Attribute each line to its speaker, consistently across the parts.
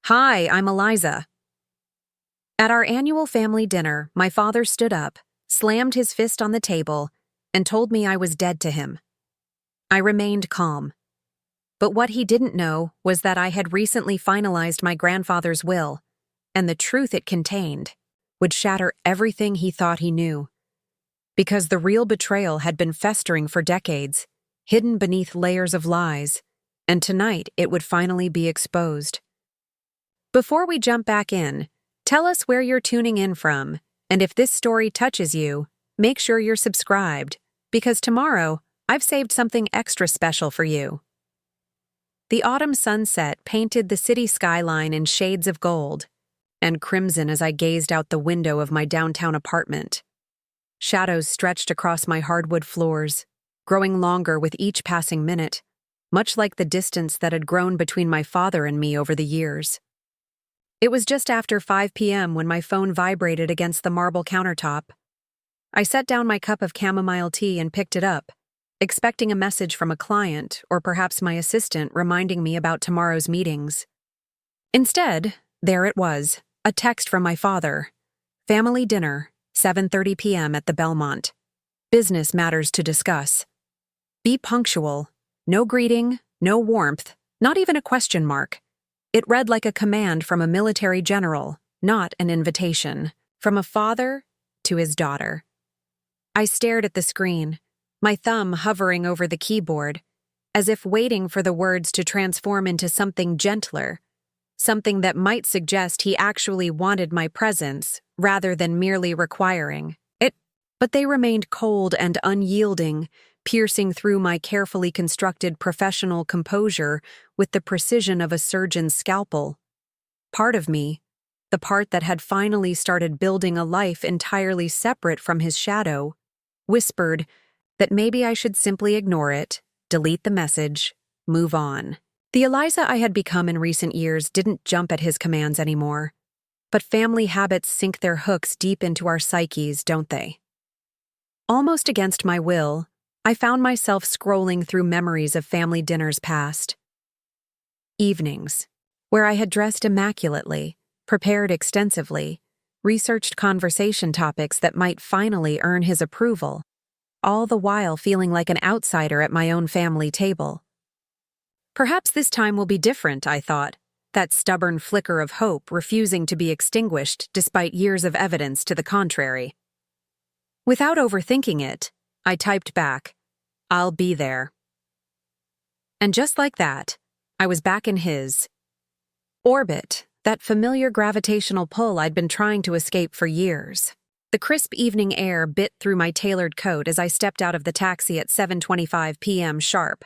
Speaker 1: Hi, I'm Eliza. At our annual family dinner, my father stood up, slammed his fist on the table, and told me I was dead to him. I remained calm. But what he didn't know was that I had recently finalized my grandfather's will, and the truth it contained would shatter everything he thought he knew. Because the real betrayal had been festering for decades, hidden beneath layers of lies, and tonight it would finally be exposed. Before we jump back in, tell us where you're tuning in from, and if this story touches you, make sure you're subscribed, because tomorrow I've saved something extra special for you. The autumn sunset painted the city skyline in shades of gold and crimson as I gazed out the window of my downtown apartment. Shadows stretched across my hardwood floors, growing longer with each passing minute, much like the distance that had grown between my father and me over the years. It was just after 5 p.m. when my phone vibrated against the marble countertop. I set down my cup of chamomile tea and picked it up, expecting a message from a client or perhaps my assistant reminding me about tomorrow's meetings. Instead, there it was, a text from my father. Family dinner, 7:30 p.m. at the Belmont. Business matters to discuss. Be punctual. No greeting, no warmth, not even a question mark. It read like a command from a military general, not an invitation, from a father to his daughter. I stared at the screen, my thumb hovering over the keyboard, as if waiting for the words to transform into something gentler, something that might suggest he actually wanted my presence rather than merely requiring it. But they remained cold and unyielding, piercing through my carefully constructed professional composure with the precision of a surgeon's scalpel. Part of me, the part that had finally started building a life entirely separate from his shadow, whispered that maybe I should simply ignore it, delete the message, move on. The Eliza I had become in recent years didn't jump at his commands anymore. But family habits sink their hooks deep into our psyches, don't they? Almost against my will, I found myself scrolling through memories of family dinners past. Evenings, where I had dressed immaculately, prepared extensively, researched conversation topics that might finally earn his approval, all the while feeling like an outsider at my own family table. Perhaps this time will be different, I thought, that stubborn flicker of hope refusing to be extinguished despite years of evidence to the contrary. Without overthinking it, I typed back, "I'll be there." And just like that, I was back in his orbit, that familiar gravitational pull I'd been trying to escape for years. The crisp evening air bit through my tailored coat as I stepped out of the taxi at 7:25 p.m. sharp.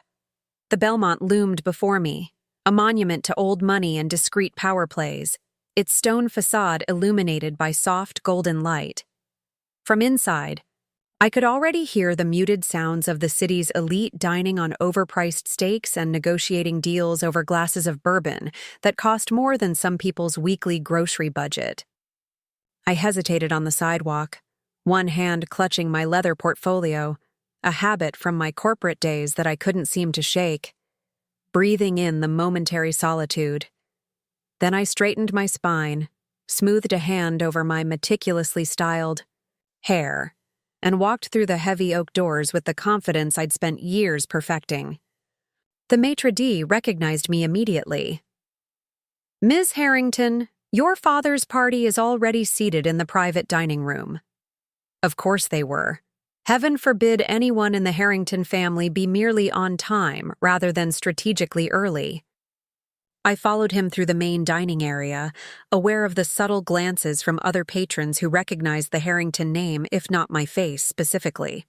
Speaker 1: The Belmont loomed before me, a monument to old money and discreet power plays, its stone facade illuminated by soft golden light. From inside, I could already hear the muted sounds of the city's elite dining on overpriced steaks and negotiating deals over glasses of bourbon that cost more than some people's weekly grocery budget. I hesitated on the sidewalk, one hand clutching my leather portfolio, a habit from my corporate days that I couldn't seem to shake, breathing in the momentary solitude. Then I straightened my spine, smoothed a hand over my meticulously styled hair, and walked through the heavy oak doors with the confidence I'd spent years perfecting. The maitre d' recognized me immediately. "Ms. Harrington, your father's party is already seated in the private dining room." Of course they were. Heaven forbid anyone in the Harrington family be merely on time rather than strategically early. I followed him through the main dining area, aware of the subtle glances from other patrons who recognized the Harrington name, if not my face specifically.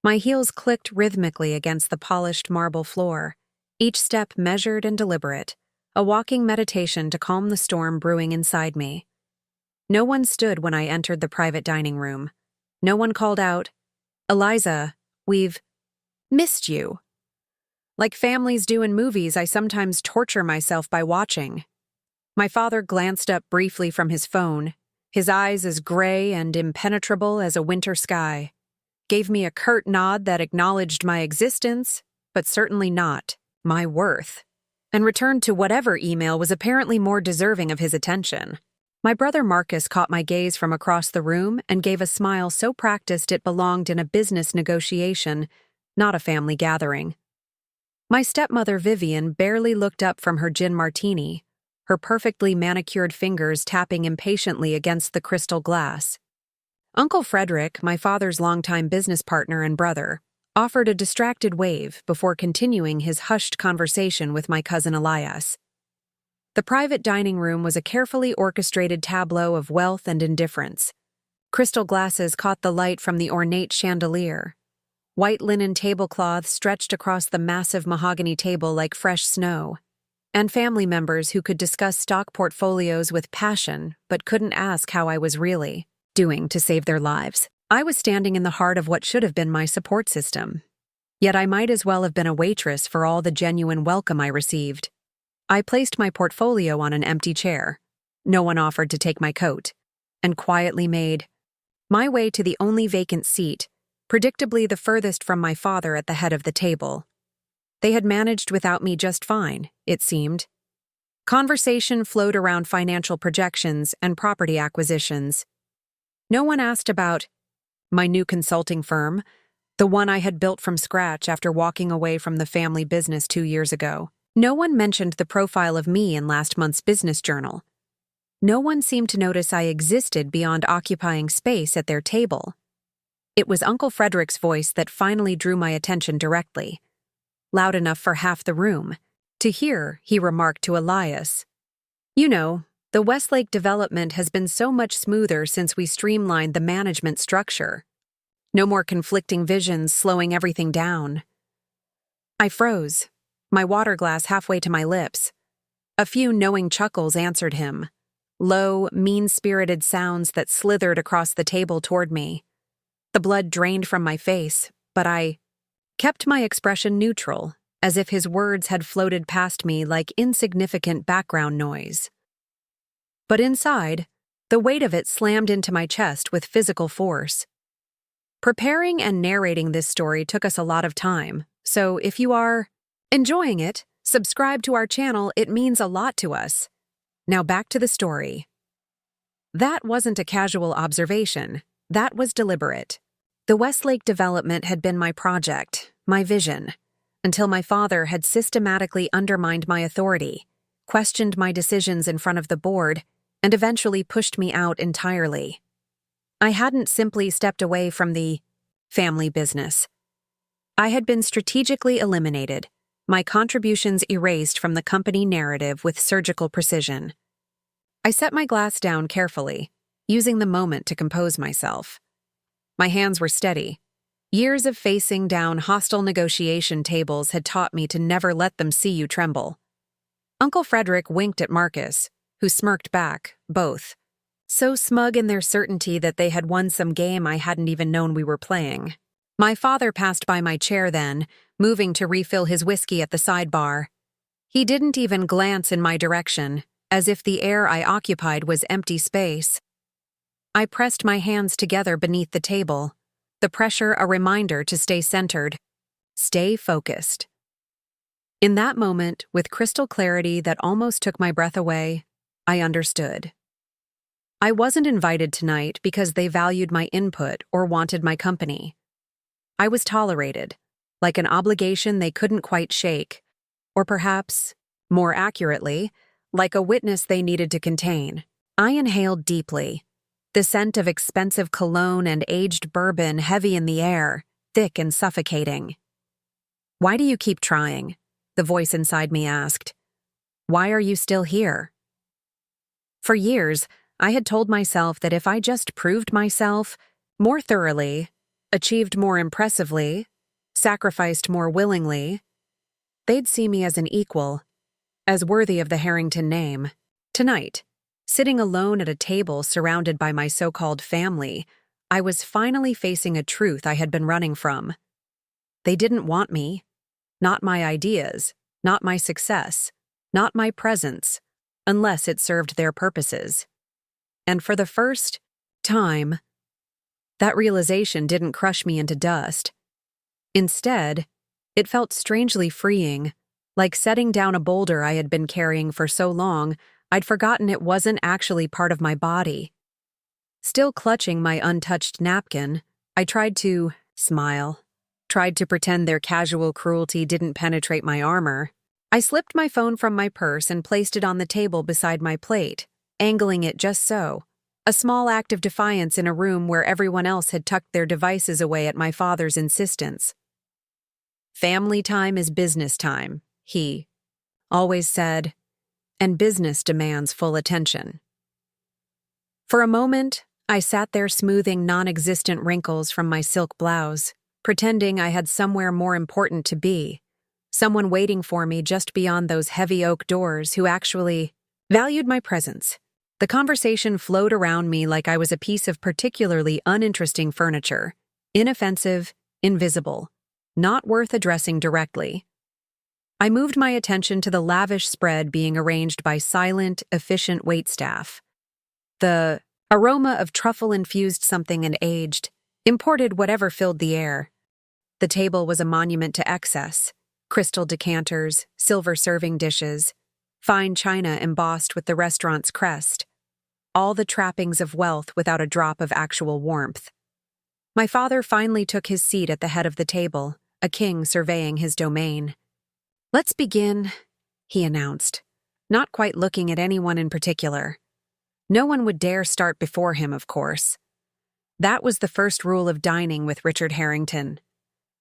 Speaker 1: My heels clicked rhythmically against the polished marble floor, each step measured and deliberate, a walking meditation to calm the storm brewing inside me. No one stood when I entered the private dining room. No one called out, "Eliza, we've missed you." Like families do in movies, I sometimes torture myself by watching. My father glanced up briefly from his phone, his eyes as gray and impenetrable as a winter sky, gave me a curt nod that acknowledged my existence, but certainly not my worth, and returned to whatever email was apparently more deserving of his attention. My brother Marcus caught my gaze from across the room and gave a smile so practiced it belonged in a business negotiation, not a family gathering. My stepmother Vivian barely looked up from her gin martini, her perfectly manicured fingers tapping impatiently against the crystal glass. Uncle Frederick, my father's longtime business partner and brother, offered a distracted wave before continuing his hushed conversation with my cousin Elias. The private dining room was a carefully orchestrated tableau of wealth and indifference. Crystal glasses caught the light from the ornate chandelier. White linen tablecloths stretched across the massive mahogany table like fresh snow, and family members who could discuss stock portfolios with passion but couldn't ask how I was really doing to save their lives. I was standing in the heart of what should have been my support system. Yet I might as well have been a waitress for all the genuine welcome I received. I placed my portfolio on an empty chair. No one offered to take my coat, and quietly made my way to the only vacant seat, predictably the furthest from my father at the head of the table. They had managed without me just fine, it seemed. Conversation flowed around financial projections and property acquisitions. No one asked about my new consulting firm, the one I had built from scratch after walking away from the family business 2 years ago. No one mentioned the profile of me in last month's business journal. No one seemed to notice I existed beyond occupying space at their table. It was Uncle Frederick's voice that finally drew my attention directly. Loud enough for half the room to hear, he remarked to Elias, "You know, the Westlake development has been so much smoother since we streamlined the management structure. No more conflicting visions slowing everything down." I froze, my water glass halfway to my lips. A few knowing chuckles answered him, low, mean-spirited sounds that slithered across the table toward me. The blood drained from my face, but I kept my expression neutral, as if his words had floated past me like insignificant background noise. But inside, the weight of it slammed into my chest with physical force. Preparing and narrating this story took us a lot of time, so if you are enjoying it, subscribe to our channel, it means a lot to us. Now back to the story. That wasn't a casual observation, that was deliberate. The Westlake development had been my project, my vision, until my father had systematically undermined my authority, questioned my decisions in front of the board, and eventually pushed me out entirely. I hadn't simply stepped away from the family business. I had been strategically eliminated, my contributions erased from the company narrative with surgical precision. I set my glass down carefully, using the moment to compose myself. My hands were steady. Years of facing down hostile negotiation tables had taught me to never let them see you tremble. Uncle Frederick winked at Marcus, who smirked back, both, so smug in their certainty that they had won some game I hadn't even known we were playing. My father passed by my chair then, moving to refill his whiskey at the sidebar. He didn't even glance in my direction, as if the air I occupied was empty space. I pressed my hands together beneath the table, the pressure a reminder to stay centered, stay focused. In that moment, with crystal clarity that almost took my breath away, I understood. I wasn't invited tonight because they valued my input or wanted my company. I was tolerated, like an obligation they couldn't quite shake, or perhaps, more accurately, like a witness they needed to contain. I inhaled deeply, the scent of expensive cologne and aged bourbon heavy in the air, thick and suffocating. "Why do you keep trying?" the voice inside me asked. "Why are you still here?" For years, I had told myself that if I just proved myself more thoroughly, achieved more impressively, sacrificed more willingly, they'd see me as an equal, as worthy of the Harrington name. Tonight, sitting alone at a table surrounded by my so-called family, I was finally facing a truth I had been running from. They didn't want me, not my ideas, not my success, not my presence, unless it served their purposes. And for the first time, that realization didn't crush me into dust. Instead, it felt strangely freeing, Like setting down a boulder I had been carrying for so long, I'd forgotten it wasn't actually part of my body. Still clutching my untouched napkin, I tried to smile, tried to pretend their casual cruelty didn't penetrate my armor. I slipped my phone from my purse and placed it on the table beside my plate, angling it just so. A small act of defiance in a room where everyone else had tucked their devices away at my father's insistence. Family time is business time, he always said, and business demands full attention. For a moment, I sat there smoothing non-existent wrinkles from my silk blouse, pretending I had somewhere more important to be, someone waiting for me just beyond those heavy oak doors who actually valued my presence. The conversation flowed around me like I was a piece of particularly uninteresting furniture, inoffensive, invisible, not worth addressing directly. I moved my attention to the lavish spread being arranged by silent, efficient waitstaff. The aroma of truffle-infused something and aged, imported whatever filled the air. The table was a monument to excess: crystal decanters, silver serving dishes, fine china embossed with the restaurant's crest, all the trappings of wealth without a drop of actual warmth. My father finally took his seat at the head of the table, a king surveying his domain. "Let's begin," he announced, not quite looking at anyone in particular. No one would dare start before him, of course. That was the first rule of dining with Richard Harrington.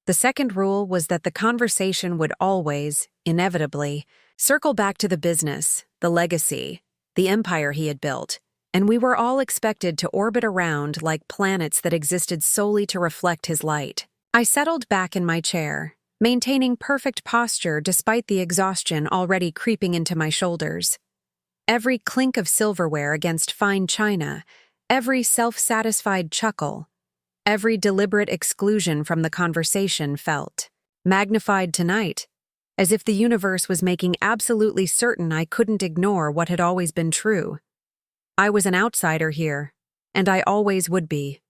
Speaker 1: The second rule was that the conversation would always, inevitably, circle back to the business, the legacy, the empire he had built, and we were all expected to orbit around like planets that existed solely to reflect his light. I settled back in my chair, maintaining perfect posture despite the exhaustion already creeping into my shoulders. Every clink of silverware against fine china, every self-satisfied chuckle, every deliberate exclusion from the conversation felt magnified tonight, as if the universe was making absolutely certain I couldn't ignore what had always been true. I was an outsider here, and I always would be.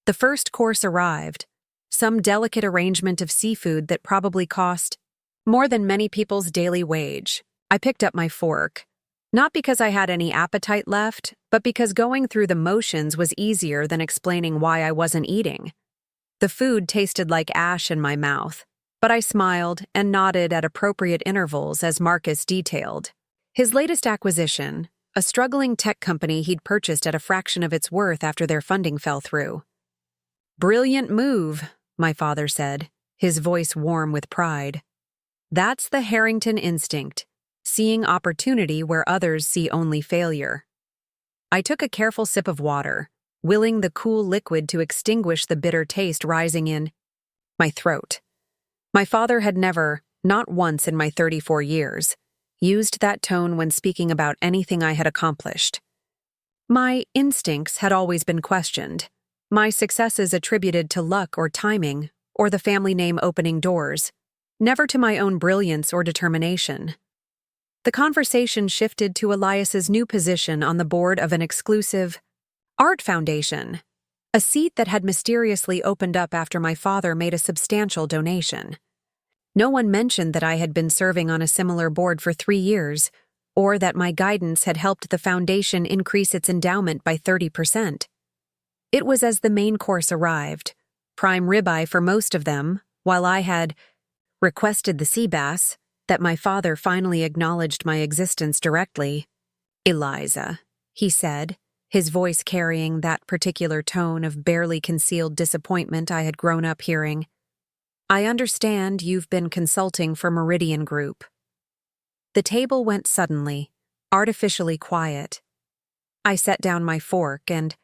Speaker 1: The first course arrived, some delicate arrangement of seafood that probably cost more than many people's daily wage. I picked up my fork, not because I had any appetite left, but because going through the motions was easier than explaining why I wasn't eating. The food tasted like ash in my mouth, but I smiled and nodded at appropriate intervals as Marcus detailed. His latest acquisition, a struggling tech company he'd purchased at a fraction of its worth after their funding fell through. "Brilliant move," my father said, his voice warm with pride. "That's the Harrington instinct, seeing opportunity where others see only failure." I took a careful sip of water, willing the cool liquid to extinguish the bitter taste rising in my throat. My father had never, not once in my 34 years, used that tone when speaking about anything I had accomplished. My instincts had always been questioned, my successes attributed to luck or timing, or the family name opening doors, never to my own brilliance or determination. The conversation shifted to Elias's new position on the board of an exclusive art foundation, a seat that had mysteriously opened up after my father made a substantial donation. No one mentioned that I had been serving on a similar board for 3 years, or that my guidance had helped the foundation increase its endowment by 30%. It was as the main course arrived, prime ribeye for most of them, while I had requested the sea bass, that my father finally acknowledged my existence directly. "Eliza," he said, his voice carrying that particular tone of barely concealed disappointment I had grown up hearing. "I understand you've been consulting for Meridian Group." The table went suddenly, artificially quiet. I set down my fork and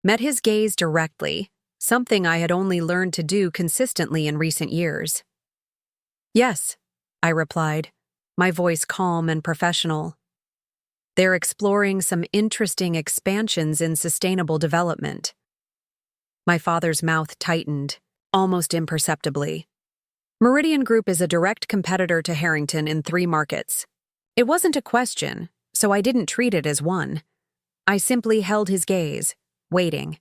Speaker 1: met his gaze directly, something I had only learned to do consistently in recent years. "Yes," I replied, my voice calm and professional. "They're exploring some interesting expansions in sustainable development." My father's mouth tightened, almost imperceptibly. Meridian Group is a direct competitor to Harrington in 3 markets. It wasn't a question, so I didn't treat it as one. I simply held his gaze, waiting.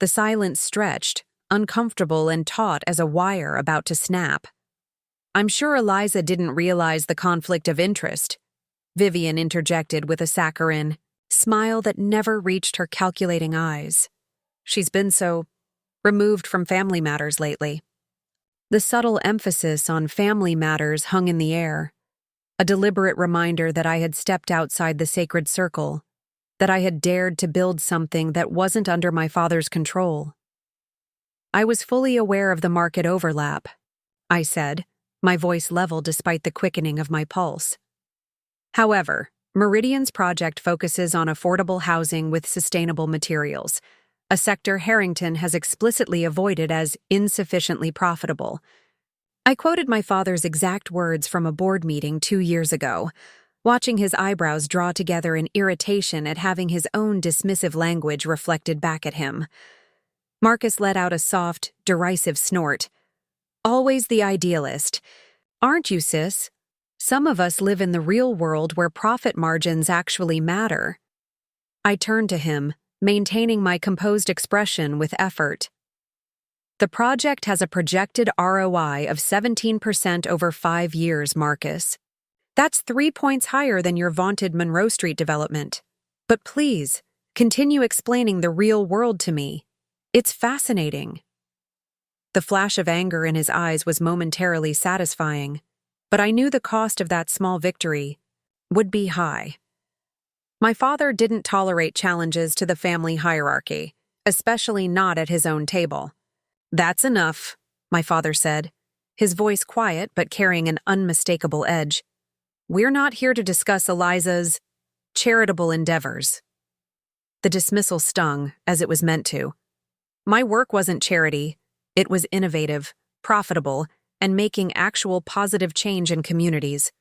Speaker 1: The silence stretched, uncomfortable and taut as a wire about to snap. I'm sure Eliza didn't realize the conflict of interest, Vivian interjected with a saccharine smile that never reached her calculating eyes. She's been so removed from family matters lately. The subtle emphasis on family matters hung in the air, a deliberate reminder that I had stepped outside the sacred circle, that I had dared to build something that wasn't under my father's control. I was fully aware of the market overlap, I said, my voice level despite the quickening of my pulse. However, Meridian's project focuses on affordable housing with sustainable materials, a sector Harrington has explicitly avoided as insufficiently profitable. I quoted my father's exact words from a board meeting 2 years ago, watching his eyebrows draw together in irritation at having his own dismissive language reflected back at him. Marcus let out a soft, derisive snort. Always the idealist. Aren't you, sis? Some of us live in the real world where profit margins actually matter. I turned to him, maintaining my composed expression with effort. The project has a projected ROI of 17% over 5 years, Marcus. That's 3 points higher than your vaunted Monroe Street development. But please, continue explaining the real world to me. It's fascinating. The flash of anger in his eyes was momentarily satisfying, but I knew the cost of that small victory would be high. My father didn't tolerate challenges to the family hierarchy, especially not at his own table. That's enough, my father said, his voice quiet but carrying an unmistakable edge. We're not here to discuss Eliza's charitable endeavors. The dismissal stung, as it was meant to. My work wasn't charity. It was innovative, profitable, and making actual positive change in communities.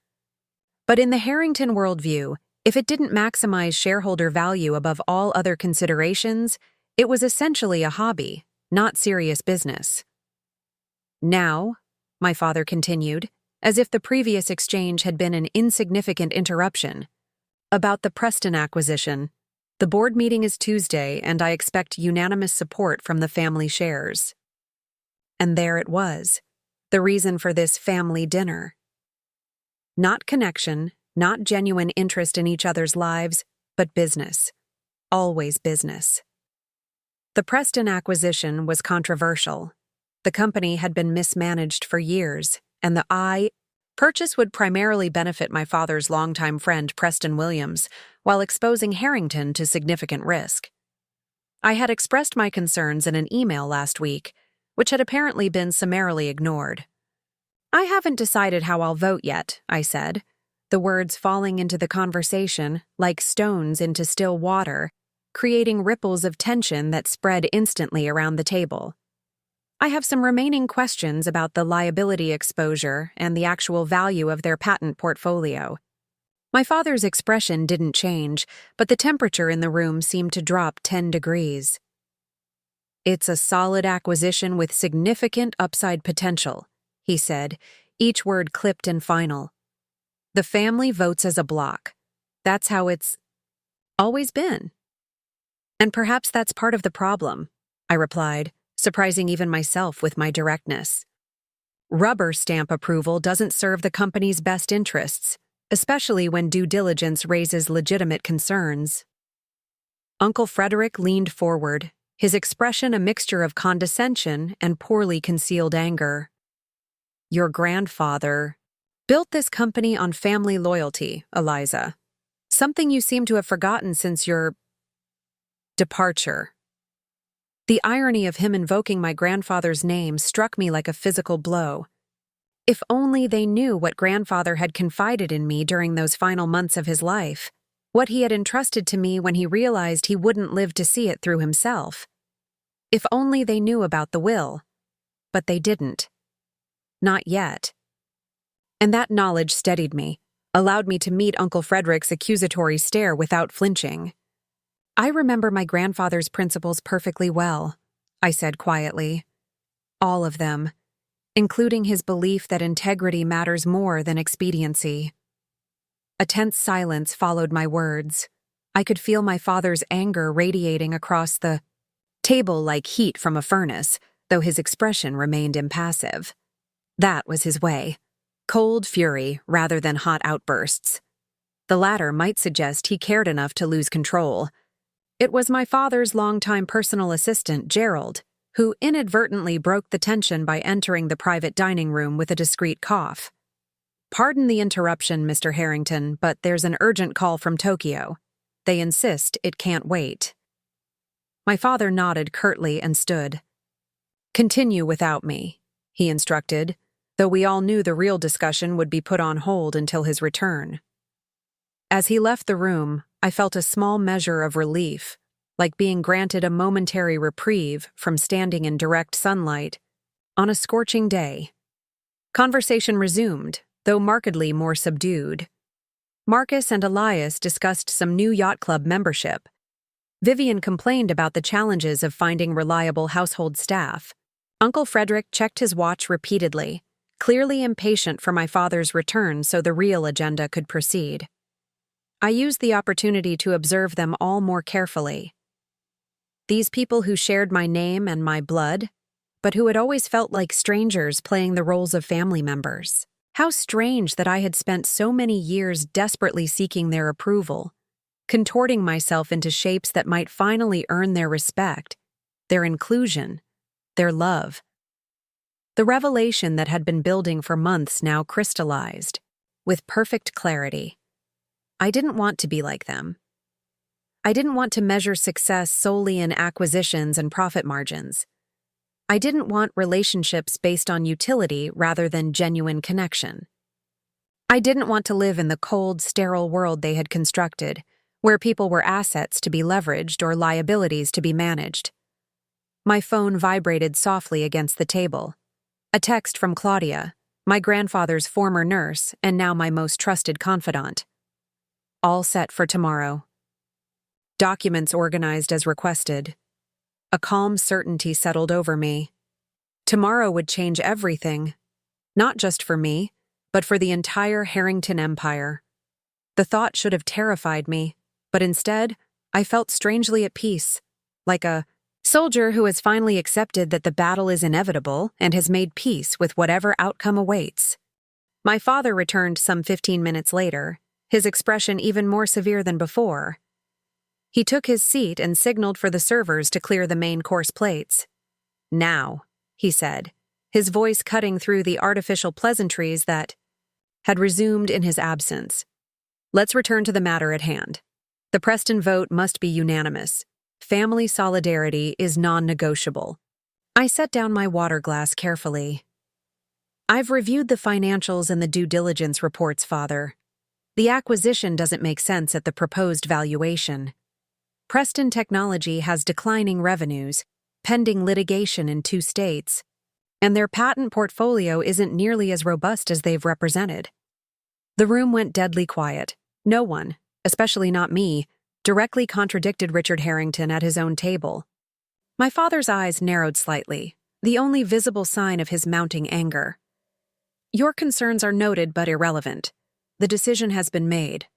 Speaker 1: But in the Harrington worldview, if it didn't maximize shareholder value above all other considerations, it was essentially a hobby, not serious business. Now, my father continued, as if the previous exchange had been an insignificant interruption, about the Preston acquisition. The board meeting is Tuesday, and I expect unanimous support from the family shares. And there it was, the reason for this family dinner. Not connection, not genuine interest in each other's lives, but business. Always business. The Preston acquisition was controversial. The company had been mismanaged for years, and the purchase would primarily benefit my father's longtime friend Preston Williams, while exposing Harrington to significant risk. I had expressed my concerns in an email last week, which had apparently been summarily ignored. I haven't decided how I'll vote yet, I said, the words falling into the conversation like stones into still water, creating ripples of tension that spread instantly around the table. I have some remaining questions about the liability exposure and the actual value of their patent portfolio. My father's expression didn't change, but the temperature in the room seemed to drop 10 degrees. It's a solid acquisition with significant upside potential, he said, each word clipped and final. The family votes as a block. That's how it's always been. And perhaps that's part of the problem, I replied, surprising even myself with my directness. Rubber stamp approval doesn't serve the company's best interests, especially when due diligence raises legitimate concerns. Uncle Frederick leaned forward, his expression a mixture of condescension and poorly concealed anger. Your grandfather built this company on family loyalty, Eliza. Something you seem to have forgotten since your departure. The irony of him invoking my grandfather's name struck me like a physical blow. If only they knew what grandfather had confided in me during those final months of his life, what he had entrusted to me when he realized he wouldn't live to see it through himself. If only they knew about the will. But they didn't. Not yet. And that knowledge steadied me, allowed me to meet Uncle Frederick's accusatory stare without flinching. I remember my grandfather's principles perfectly well, I said quietly. All of them, including his belief that integrity matters more than expediency. A tense silence followed my words. I could feel my father's anger radiating across the table like heat from a furnace, though his expression remained impassive. That was his way. Cold fury rather than hot outbursts. The latter might suggest he cared enough to lose control. It was my father's longtime personal assistant, Gerald, who inadvertently broke the tension by entering the private dining room with a discreet cough. "Pardon the interruption, Mr. Harrington, but there's an urgent call from Tokyo. They insist it can't wait." My father nodded curtly and stood. "Continue without me," he instructed, though we all knew the real discussion would be put on hold until his return. As he left the room, I felt a small measure of relief, like being granted a momentary reprieve from standing in direct sunlight on a scorching day. Conversation resumed, though markedly more subdued. Marcus and Elias discussed some new yacht club membership. Vivian complained about the challenges of finding reliable household staff. Uncle Frederick checked his watch repeatedly, clearly impatient for my father's return so the real agenda could proceed. I used the opportunity to observe them all more carefully. These people who shared my name and my blood, but who had always felt like strangers playing the roles of family members. How strange that I had spent so many years desperately seeking their approval, contorting myself into shapes that might finally earn their respect, their inclusion, their love. The revelation that had been building for months now crystallized, with perfect clarity. I didn't want to be like them. I didn't want to measure success solely in acquisitions and profit margins. I didn't want relationships based on utility rather than genuine connection. I didn't want to live in the cold, sterile world they had constructed, where people were assets to be leveraged or liabilities to be managed. My phone vibrated softly against the table. A text from Claudia, my grandfather's former nurse and now my most trusted confidant. All set for tomorrow. Documents organized as requested. A calm certainty settled over me. Tomorrow would change everything, not just for me, but for the entire Harrington Empire. The thought should have terrified me, but instead, I felt strangely at peace, like a soldier who has finally accepted that the battle is inevitable and has made peace with whatever outcome awaits. My father returned some 15 minutes later, his expression even more severe than before. He took his seat and signaled for the servers to clear the main course plates. "Now," he said, his voice cutting through the artificial pleasantries that had resumed in his absence. "Let's return to the matter at hand. The Preston vote must be unanimous. Family solidarity is non-negotiable." I set down my water glass carefully. "I've reviewed the financials and the due diligence reports, Father. The acquisition doesn't make sense at the proposed valuation. Preston Technology has declining revenues, pending litigation in 2 states, and their patent portfolio isn't nearly as robust as they've represented." The room went deadly quiet. No one, especially not me, directly contradicted Richard Harrington at his own table. My father's eyes narrowed slightly, the only visible sign of his mounting anger. "Your concerns are noted but irrelevant. The decision has been made.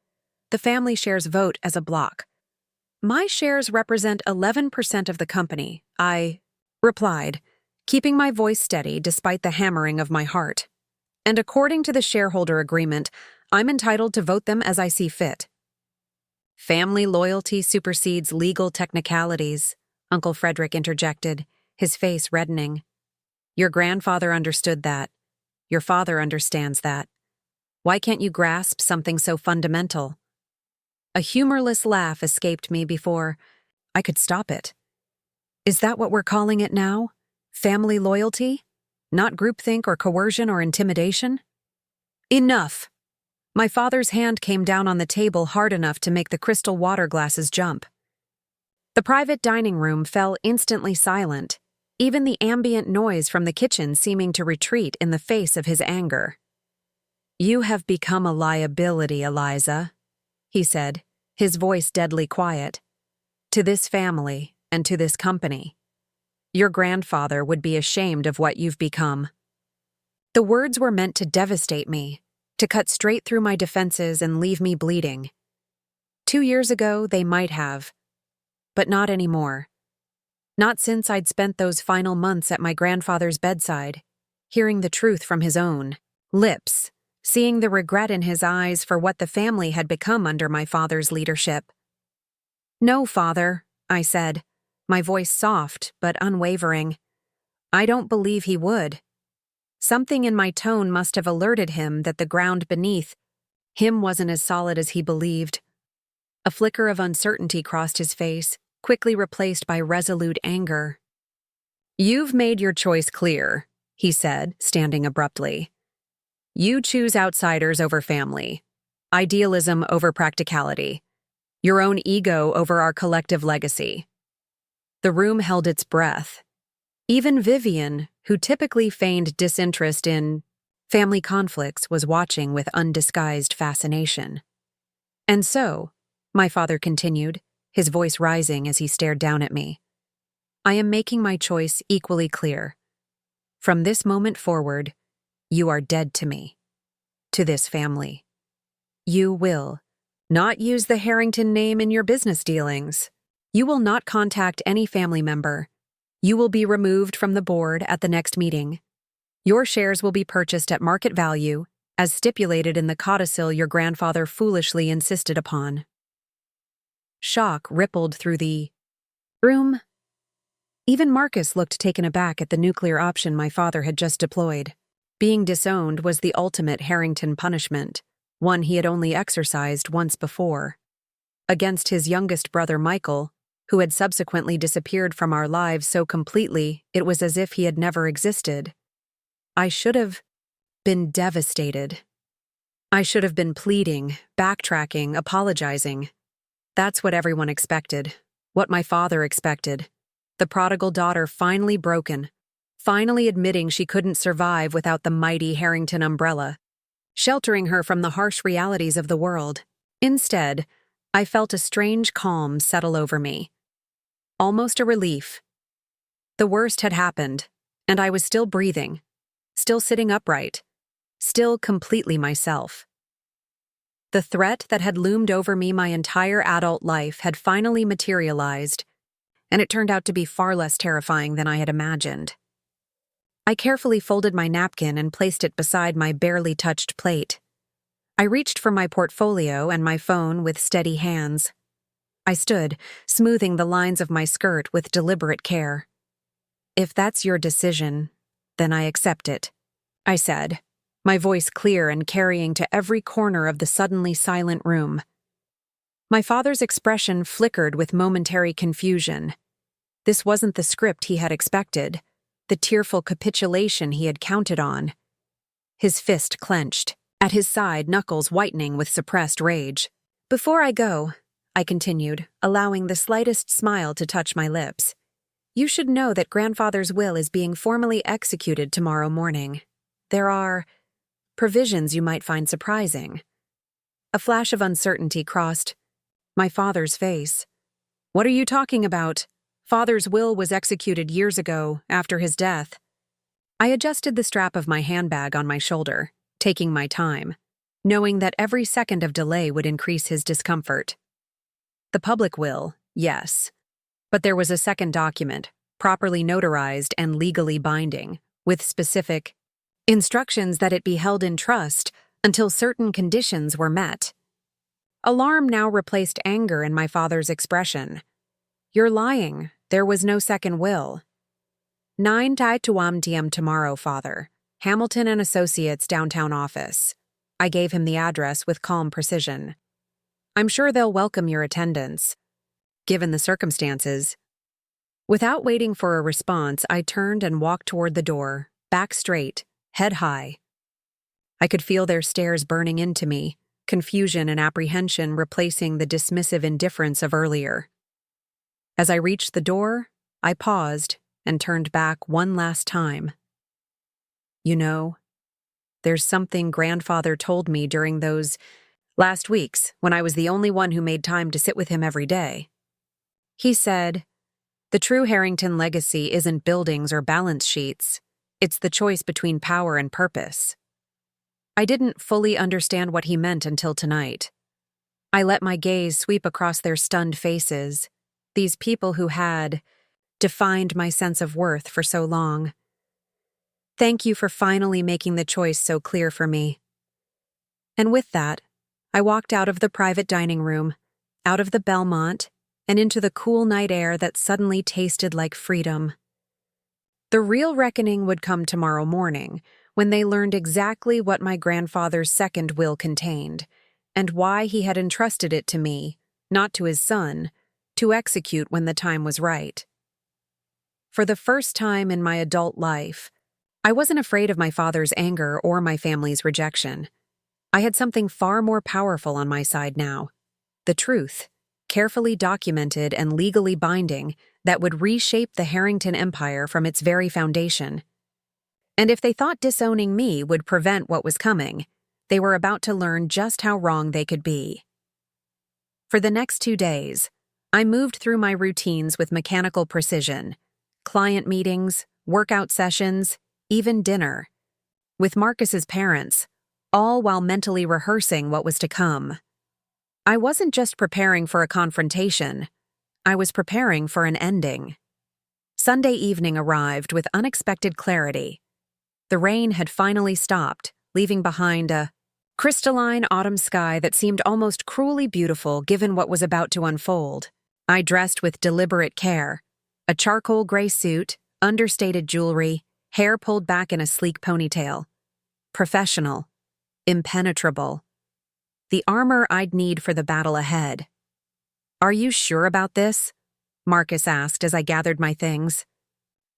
Speaker 1: The family shares vote as a block. My shares represent 11% of the company," I replied, keeping my voice steady despite the hammering of my heart. "And according to the shareholder agreement, I'm entitled to vote them as I see fit." "Family loyalty supersedes legal technicalities," Uncle Frederick interjected, his face reddening. "Your grandfather understood that. Your father understands that. Why can't you grasp something so fundamental?" A humorless laugh escaped me before I could stop it. "Is that what we're calling it now? Family loyalty? Not groupthink or coercion or intimidation?" "Enough!" My father's hand came down on the table hard enough to make the crystal water glasses jump. The private dining room fell instantly silent, even the ambient noise from the kitchen seeming to retreat in the face of his anger. "You have become a liability, Eliza," he said, his voice deadly quiet, "to this family and to this company. Your grandfather would be ashamed of what you've become." The words were meant to devastate me, to cut straight through my defenses and leave me bleeding. 2 years ago, they might have, but not anymore. Not since I'd spent those final months at my grandfather's bedside, hearing the truth from his own lips seeing the regret in his eyes for what the family had become under my father's leadership. "No, Father," I said, my voice soft but unwavering. "I don't believe he would." Something in my tone must have alerted him that the ground beneath him wasn't as solid as he believed. A flicker of uncertainty crossed his face, quickly replaced by resolute anger. "You've made your choice clear," he said, standing abruptly. "You choose outsiders over family, idealism over practicality, your own ego over our collective legacy." The room held its breath. Even Vivian, who typically feigned disinterest in family conflicts, was watching with undisguised fascination. "And so," my father continued, his voice rising as he stared down at me, "I am making my choice equally clear. From this moment forward, you are dead to me, to this family. You will not use the Harrington name in your business dealings. You will not contact any family member. You will be removed from the board at the next meeting. Your shares will be purchased at market value, as stipulated in the codicil your grandfather foolishly insisted upon." Shock rippled through the room. Even Marcus looked taken aback at the nuclear option my father had just deployed. Being disowned was the ultimate Harrington punishment, one he had only exercised once before. Against his youngest brother Michael, who had subsequently disappeared from our lives so completely it was as if he had never existed. I should have been devastated. I should have been pleading, backtracking, apologizing. That's what everyone expected, what my father expected. The prodigal daughter finally broken, finally admitting she couldn't survive without the mighty Harrington umbrella, sheltering her from the harsh realities of the world. Instead, I felt a strange calm settle over me. Almost a relief. The worst had happened, and I was still breathing, still sitting upright, still completely myself. The threat that had loomed over me my entire adult life had finally materialized, and it turned out to be far less terrifying than I had imagined. I carefully folded my napkin and placed it beside my barely touched plate. I reached for my portfolio and my phone with steady hands. I stood, smoothing the lines of my skirt with deliberate care. "If that's your decision, then I accept it," I said, my voice clear and carrying to every corner of the suddenly silent room. My father's expression flickered with momentary confusion. This wasn't the script he had expected, the tearful capitulation he had counted on. His fist clenched, at his side knuckles whitening with suppressed rage. "Before I go," I continued, allowing the slightest smile to touch my lips, "you should know that grandfather's will is being formally executed tomorrow morning. There are provisions you might find surprising." A flash of uncertainty crossed my father's face. "What are you talking about? Father's will was executed years ago, after his death." I adjusted the strap of my handbag on my shoulder, taking my time, knowing that every second of delay would increase his discomfort. The public will, yes. But there was a second document, properly notarized and legally binding, with specific instructions that it be held in trust until certain conditions were met. Alarm now replaced anger in my father's expression. "You're lying. There was no second will." 9 Tai Tuam Tiem tomorrow, Father. Hamilton and Associates downtown office. I gave him the address with calm precision. "I'm sure they'll welcome your attendance, given the circumstances." Without waiting for a response, I turned and walked toward the door, back straight, head high. I could feel their stares burning into me, confusion and apprehension replacing the dismissive indifference of earlier. As I reached the door, I paused and turned back one last time. "You know, there's something grandfather told me during those last weeks when I was the only one who made time to sit with him every day. He said, the true Harrington legacy isn't buildings or balance sheets. It's the choice between power and purpose." I didn't fully understand what he meant until tonight. I let my gaze sweep across their stunned faces, these people who had defined my sense of worth for so long. "Thank you for finally making the choice so clear for me." And with that, I walked out of the private dining room, out of the Belmont, and into the cool night air that suddenly tasted like freedom. The real reckoning would come tomorrow morning, when they learned exactly what my grandfather's second will contained, and why he had entrusted it to me, not to his son, to execute when the time was right. For the first time in my adult life, I wasn't afraid of my father's anger or my family's rejection. I had something far more powerful on my side now. The truth, carefully documented and legally binding, that would reshape the Harrington Empire from its very foundation. And if they thought disowning me would prevent what was coming, they were about to learn just how wrong they could be. For the next 2 days, I moved through my routines with mechanical precision. Client meetings, workout sessions, even dinner. With Marcus's parents, all while mentally rehearsing what was to come. I wasn't just preparing for a confrontation. I was preparing for an ending. Sunday evening arrived with unexpected clarity. The rain had finally stopped, leaving behind a crystalline autumn sky that seemed almost cruelly beautiful given what was about to unfold. I dressed with deliberate care. A charcoal gray suit, understated jewelry, hair pulled back in a sleek ponytail. Professional. Impenetrable. The armor I'd need for the battle ahead. "Are you sure about this?" Marcus asked as I gathered my things.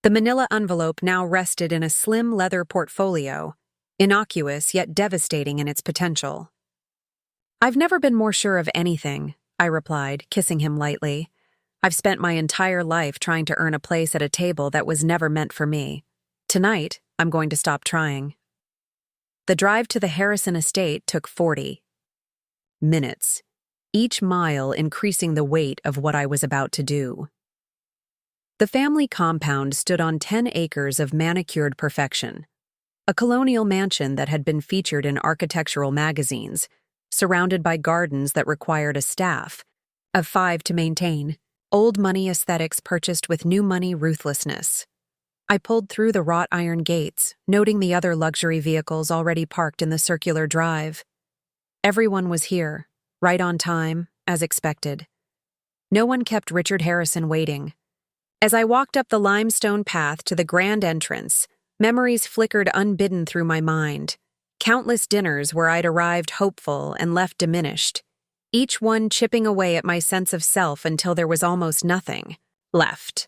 Speaker 1: The manila envelope now rested in a slim leather portfolio, innocuous yet devastating in its potential. "I've never been more sure of anything," I replied, kissing him lightly. "I've spent my entire life trying to earn a place at a table that was never meant for me. Tonight, I'm going to stop trying." The drive to the Harrison estate took 40 minutes, each mile increasing the weight of what I was about to do. The family compound stood on 10 acres of manicured perfection, a colonial mansion that had been featured in architectural magazines, surrounded by gardens that required a staff of 5 to maintain, old money aesthetics purchased with new money ruthlessness. I pulled through the wrought iron gates, noting the other luxury vehicles already parked in the circular drive. Everyone was here, right on time, as expected. No one kept Richard Harrison waiting. As I walked up the limestone path to the grand entrance, memories flickered unbidden through my mind. Countless dinners where I'd arrived hopeful and left diminished, each one chipping away at my sense of self until there was almost nothing left.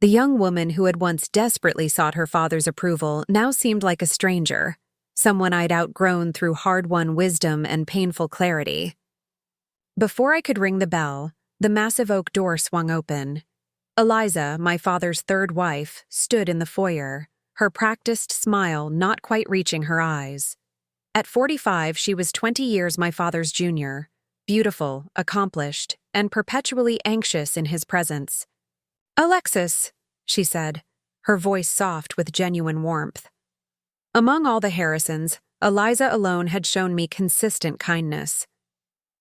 Speaker 1: The young woman who had once desperately sought her father's approval now seemed like a stranger, someone I'd outgrown through hard-won wisdom and painful clarity. Before I could ring the bell, the massive oak door swung open. Eliza, my father's third wife, stood in the foyer, her practiced smile not quite reaching her eyes. At 45, she was 20 years my father's junior, beautiful, accomplished, and perpetually anxious in his presence. "Alexis," she said, her voice soft with genuine warmth. Among all the Harrisons, Eliza alone had shown me consistent kindness.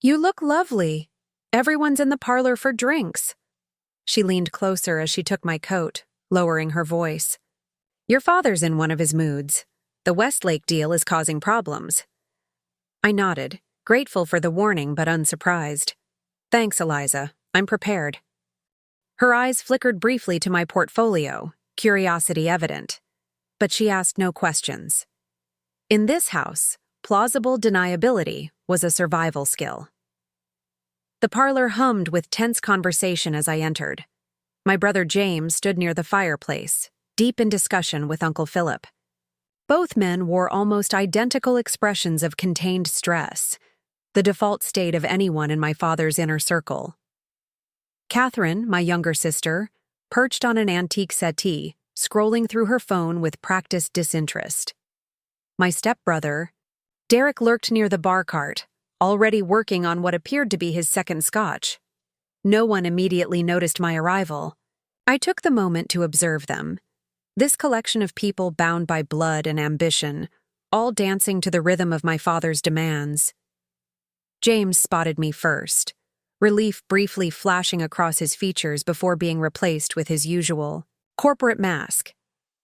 Speaker 1: "You look lovely. Everyone's in the parlor for drinks." She leaned closer as she took my coat, lowering her voice. "Your father's in one of his moods. The Westlake deal is causing problems." I nodded, grateful for the warning but unsurprised. "Thanks, Eliza. I'm prepared." Her eyes flickered briefly to my portfolio, curiosity evident. But she asked no questions. In this house, plausible deniability was a survival skill. The parlor hummed with tense conversation as I entered. My brother James stood near the fireplace, deep in discussion with Uncle Philip. Both men wore almost identical expressions of contained stress, the default state of anyone in my father's inner circle. Catherine, my younger sister, perched on an antique settee, scrolling through her phone with practiced disinterest. My stepbrother, Derek, lurked near the bar cart, already working on what appeared to be his second scotch. No one immediately noticed my arrival. I took the moment to observe them. This collection of people bound by blood and ambition, all dancing to the rhythm of my father's demands. James spotted me first, relief briefly flashing across his features before being replaced with his usual corporate mask.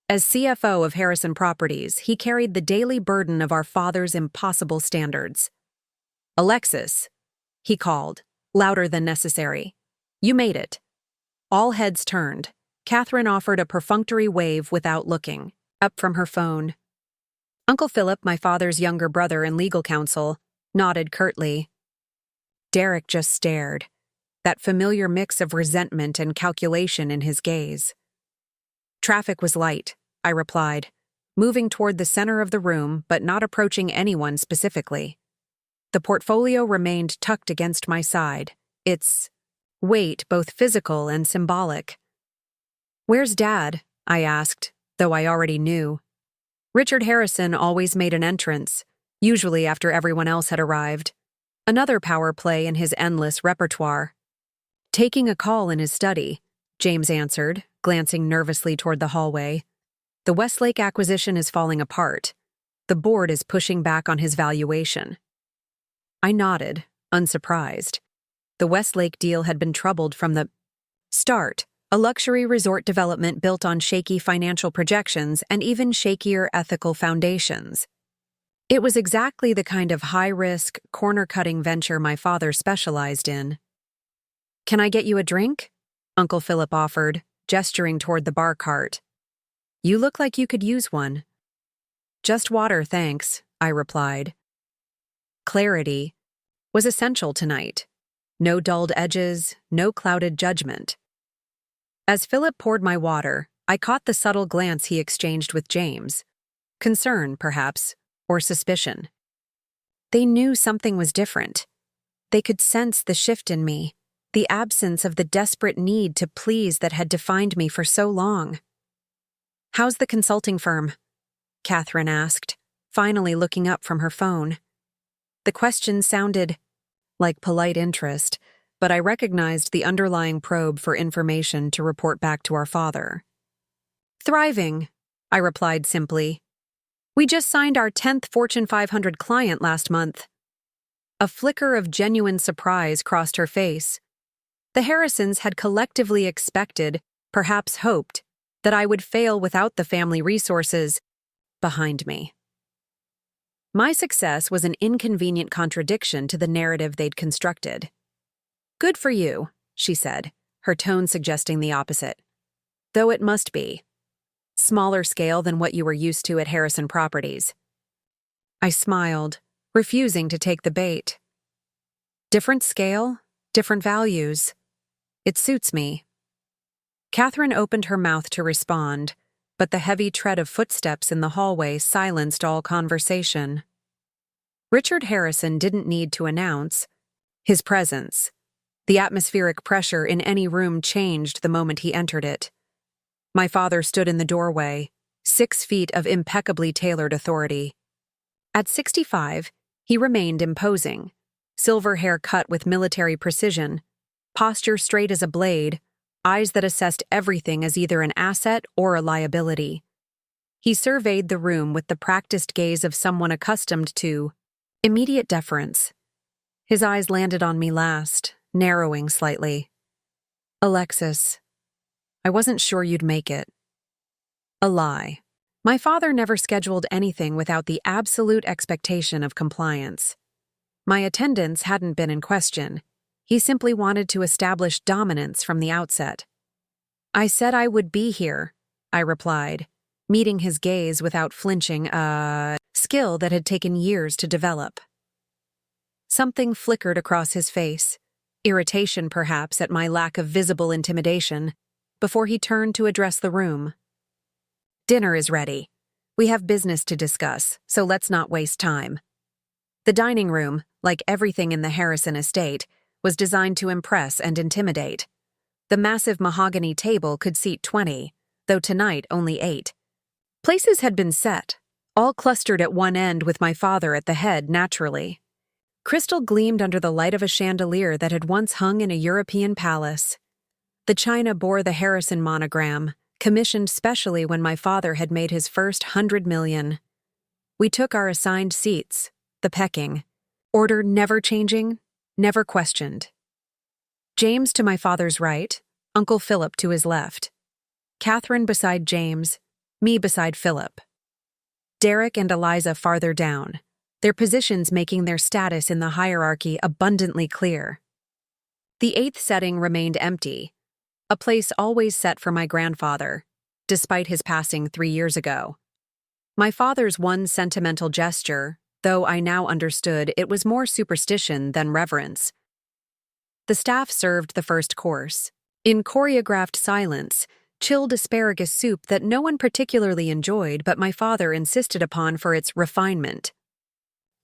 Speaker 1: As CFO of Harrison Properties, he carried the daily burden of our father's impossible standards. "Alexis," he called, louder than necessary. "You made it." All heads turned. Catherine offered a perfunctory wave without looking up from her phone. Uncle Philip, my father's younger brother and legal counsel, nodded curtly. Derek just stared, that familiar mix of resentment and calculation in his gaze. "Traffic was light," I replied, moving toward the center of the room but not approaching anyone specifically. The portfolio remained tucked against my side, its weight both physical and symbolic. "Where's Dad?" I asked, though I already knew. Richard Harrison always made an entrance, usually after everyone else had arrived. Another power play in his endless repertoire. "Taking a call in his study," James answered, glancing nervously toward the hallway. "The Westlake acquisition is falling apart. The board is pushing back on his valuation." I nodded, unsurprised. The Westlake deal had been troubled from the start, a luxury resort development built on shaky financial projections and even shakier ethical foundations. It was exactly the kind of high-risk, corner-cutting venture my father specialized in. "Can I get you a drink?" Uncle Philip offered, gesturing toward the bar cart. "You look like you could use one." "Just water, thanks," I replied. Clarity was essential tonight. No dulled edges, no clouded judgment. As Philip poured my water, I caught the subtle glance he exchanged with James. Concern, perhaps, or suspicion. They knew something was different. They could sense the shift in me, the absence of the desperate need to please that had defined me for so long. "How's the consulting firm?" Catherine asked, finally looking up from her phone. The question sounded like polite interest, but I recognized the underlying probe for information to report back to our father. "Thriving," I replied simply. "We just signed our 10th Fortune 500 client last month." A flicker of genuine surprise crossed her face. The Harrisons had collectively expected, perhaps hoped, that I would fail without the family resources behind me. My success was an inconvenient contradiction to the narrative they'd constructed. "Good for you," she said, her tone suggesting the opposite. "Though it must be. Smaller scale than what you were used to at Harrison Properties." I smiled, refusing to take the bait. "Different scale, different values. It suits me." Catherine opened her mouth to respond, but the heavy tread of footsteps in the hallway silenced all conversation. Richard Harrison didn't need to announce his presence. The atmospheric pressure in any room changed the moment he entered it. My father stood in the doorway, 6 feet of impeccably tailored authority. At 65, he remained imposing, silver hair cut with military precision, posture straight as a blade, eyes that assessed everything as either an asset or a liability. He surveyed the room with the practiced gaze of someone accustomed to immediate deference. His eyes landed on me last, narrowing slightly. "Alexis, I wasn't sure you'd make it." A lie. My father never scheduled anything without the absolute expectation of compliance. My attendance hadn't been in question. He simply wanted to establish dominance from the outset. "I said I would be here," I replied, meeting his gaze without flinching, a skill that had taken years to develop. Something flickered across his face, irritation perhaps at my lack of visible intimidation, before he turned to address the room. "Dinner is ready. We have business to discuss, so let's not waste time." The dining room, like everything in the Harrison estate, was designed to impress and intimidate. The massive mahogany table could seat 20, though tonight only 8. Places had been set, all clustered at one end with my father at the head naturally. Crystal gleamed under the light of a chandelier that had once hung in a European palace. The china bore the Harrison monogram, commissioned specially when my father had made his first 100 million. We took our assigned seats, the pecking, order never changing, never questioned. James to my father's right, Uncle Philip to his left. Catherine beside James, me beside Philip. Derek and Eliza farther down, their positions making their status in the hierarchy abundantly clear. The eighth setting remained empty, a place always set for my grandfather, despite his passing 3 years ago. My father's one sentimental gesture, though I now understood it was more superstition than reverence. The staff served the first course, in choreographed silence, chilled asparagus soup that no one particularly enjoyed but my father insisted upon for its refinement.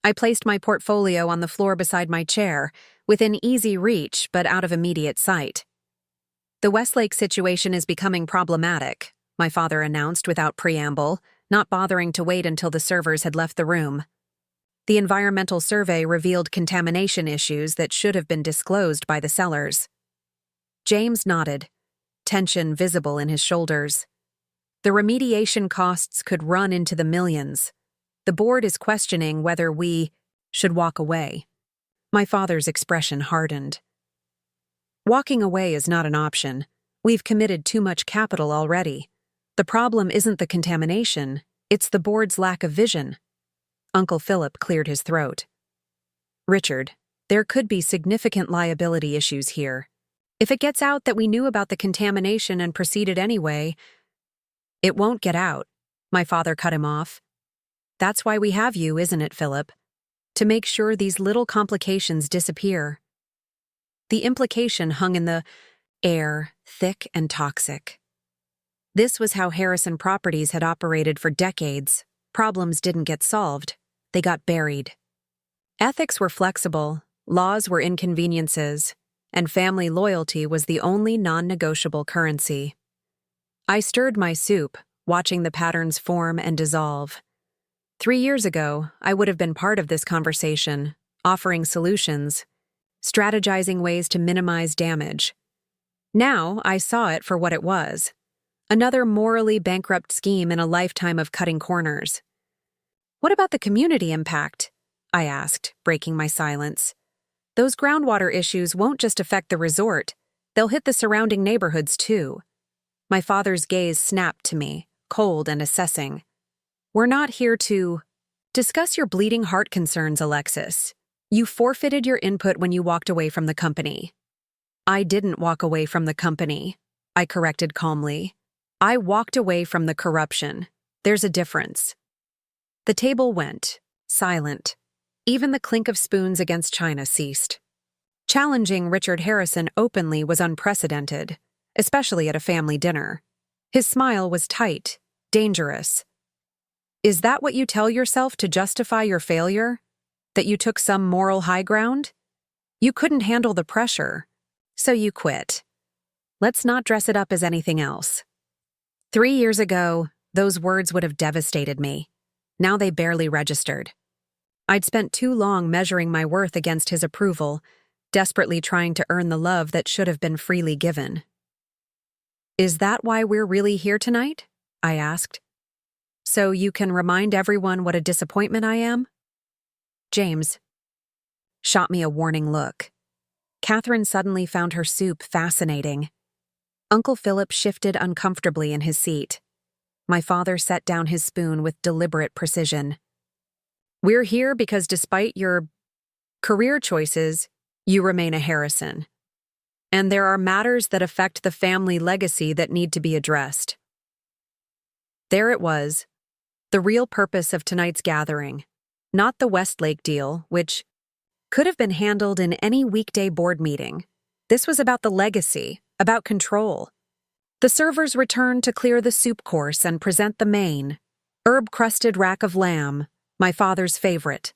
Speaker 1: I placed my portfolio on the floor beside my chair, within easy reach but out of immediate sight. The Westlake situation is becoming problematic, my father announced without preamble, not bothering to wait until the servers had left the room. The environmental survey revealed contamination issues that should have been disclosed by the sellers. James nodded, tension visible in his shoulders. The remediation costs could run into the millions. The board is questioning whether we should walk away. My father's expression hardened. Walking away is not an option. We've committed too much capital already. The problem isn't the contamination, it's the board's lack of vision. Uncle Philip cleared his throat. Richard, there could be significant liability issues here. If it gets out that we knew about the contamination and proceeded anyway, it won't get out, my father cut him off. That's why we have you, isn't it, Philip? To make sure these little complications disappear. The implication hung in the air, thick and toxic. This was how Harrison Properties had operated for decades. Problems didn't get solved. They got buried. Ethics were flexible, laws were inconveniences, and family loyalty was the only non-negotiable currency. I stirred my soup, watching the patterns form and dissolve. 3 years ago, I would have been part of this conversation, offering solutions, strategizing ways to minimize damage. Now, I saw it for what it was. Another morally bankrupt scheme in a lifetime of cutting corners. What about the community impact? I asked, breaking my silence. Those groundwater issues won't just affect the resort, they'll hit the surrounding neighborhoods too. My father's gaze snapped to me, cold and assessing. We're not here to discuss your bleeding heart concerns, Alexis. You forfeited your input when you walked away from the company. I didn't walk away from the company, I corrected calmly. I walked away from the corruption. There's a difference. The table went, silent. Even the clink of spoons against china ceased. Challenging Richard Harrison openly was unprecedented, especially at a family dinner. His smile was tight, dangerous. Is that what you tell yourself to justify your failure? That you took some moral high ground? You couldn't handle the pressure, so you quit. Let's not dress it up as anything else. 3 years ago, those words would have devastated me. Now they barely registered. I'd spent too long measuring my worth against his approval, desperately trying to earn the love that should have been freely given. Is that why we're really here tonight? I asked. So you can remind everyone what a disappointment I am? James shot me a warning look. Catherine suddenly found her soup fascinating. Uncle Philip shifted uncomfortably in his seat. My father set down his spoon with deliberate precision. We're here because despite your career choices, you remain a Harrison. And there are matters that affect the family legacy that need to be addressed. There it was, the real purpose of tonight's gathering, not the Westlake deal, which could have been handled in any weekday board meeting. This was about the legacy, about control. The servers returned to clear the soup course and present the main, herb-crusted rack of lamb, my father's favorite.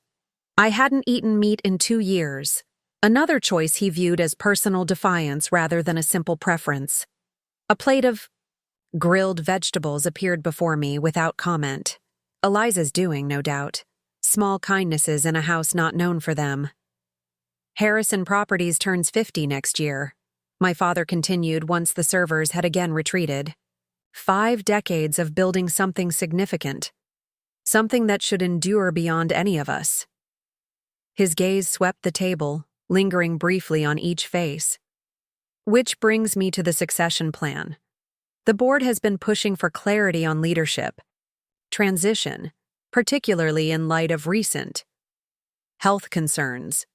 Speaker 1: I hadn't eaten meat in 2 years, another choice he viewed as personal defiance rather than a simple preference. A plate of grilled vegetables appeared before me without comment. Eliza's doing, no doubt. Small kindnesses in a house not known for them. Harrison Properties turns 50 next year, my father continued once the servers had again retreated. 5 decades of building something significant. Something that should endure beyond any of us. His gaze swept the table, lingering briefly on each face. Which brings me to the succession plan. The board has been pushing for clarity on leadership, transition, particularly in light of recent health concerns.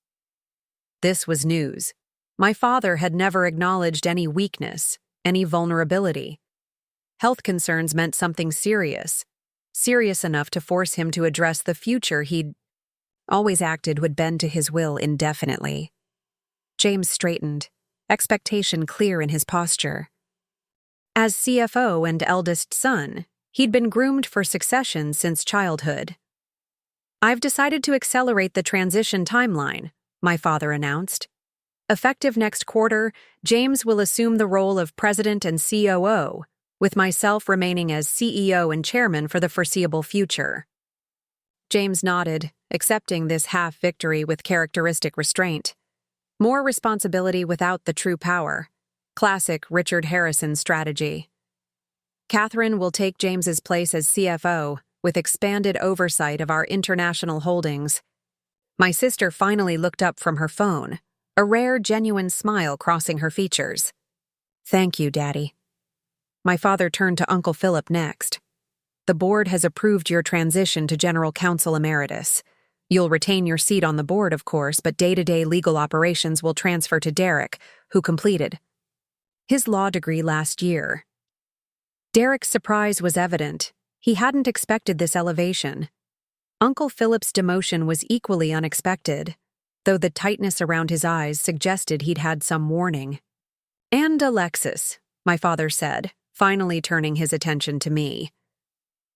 Speaker 1: This was news. My father had never acknowledged any weakness, any vulnerability. Health concerns meant something serious enough to force him to address the future he'd always acted would bend to his will indefinitely. James straightened, expectation clear in his posture. As CFO and eldest son, he'd been groomed for succession since childhood. "I've decided to accelerate the transition timeline," my father announced. "Effective next quarter, James will assume the role of president and COO, with myself remaining as CEO and chairman for the foreseeable future." James nodded, accepting this half-victory with characteristic restraint. More responsibility without the true power. Classic Richard Harrison strategy. Catherine will take James's place as CFO, with expanded oversight of our international holdings. My sister finally looked up from her phone, a rare, genuine smile crossing her features. "Thank you, Daddy." My father turned to Uncle Philip next. "The board has approved your transition to General Counsel Emeritus. You'll retain your seat on the board, of course, but day-to-day legal operations will transfer to Derek, who completed his law degree last year." Derek's surprise was evident. He hadn't expected this elevation. Uncle Philip's demotion was equally unexpected, though the tightness around his eyes suggested he'd had some warning. "And Alexis," my father said, finally turning his attention to me.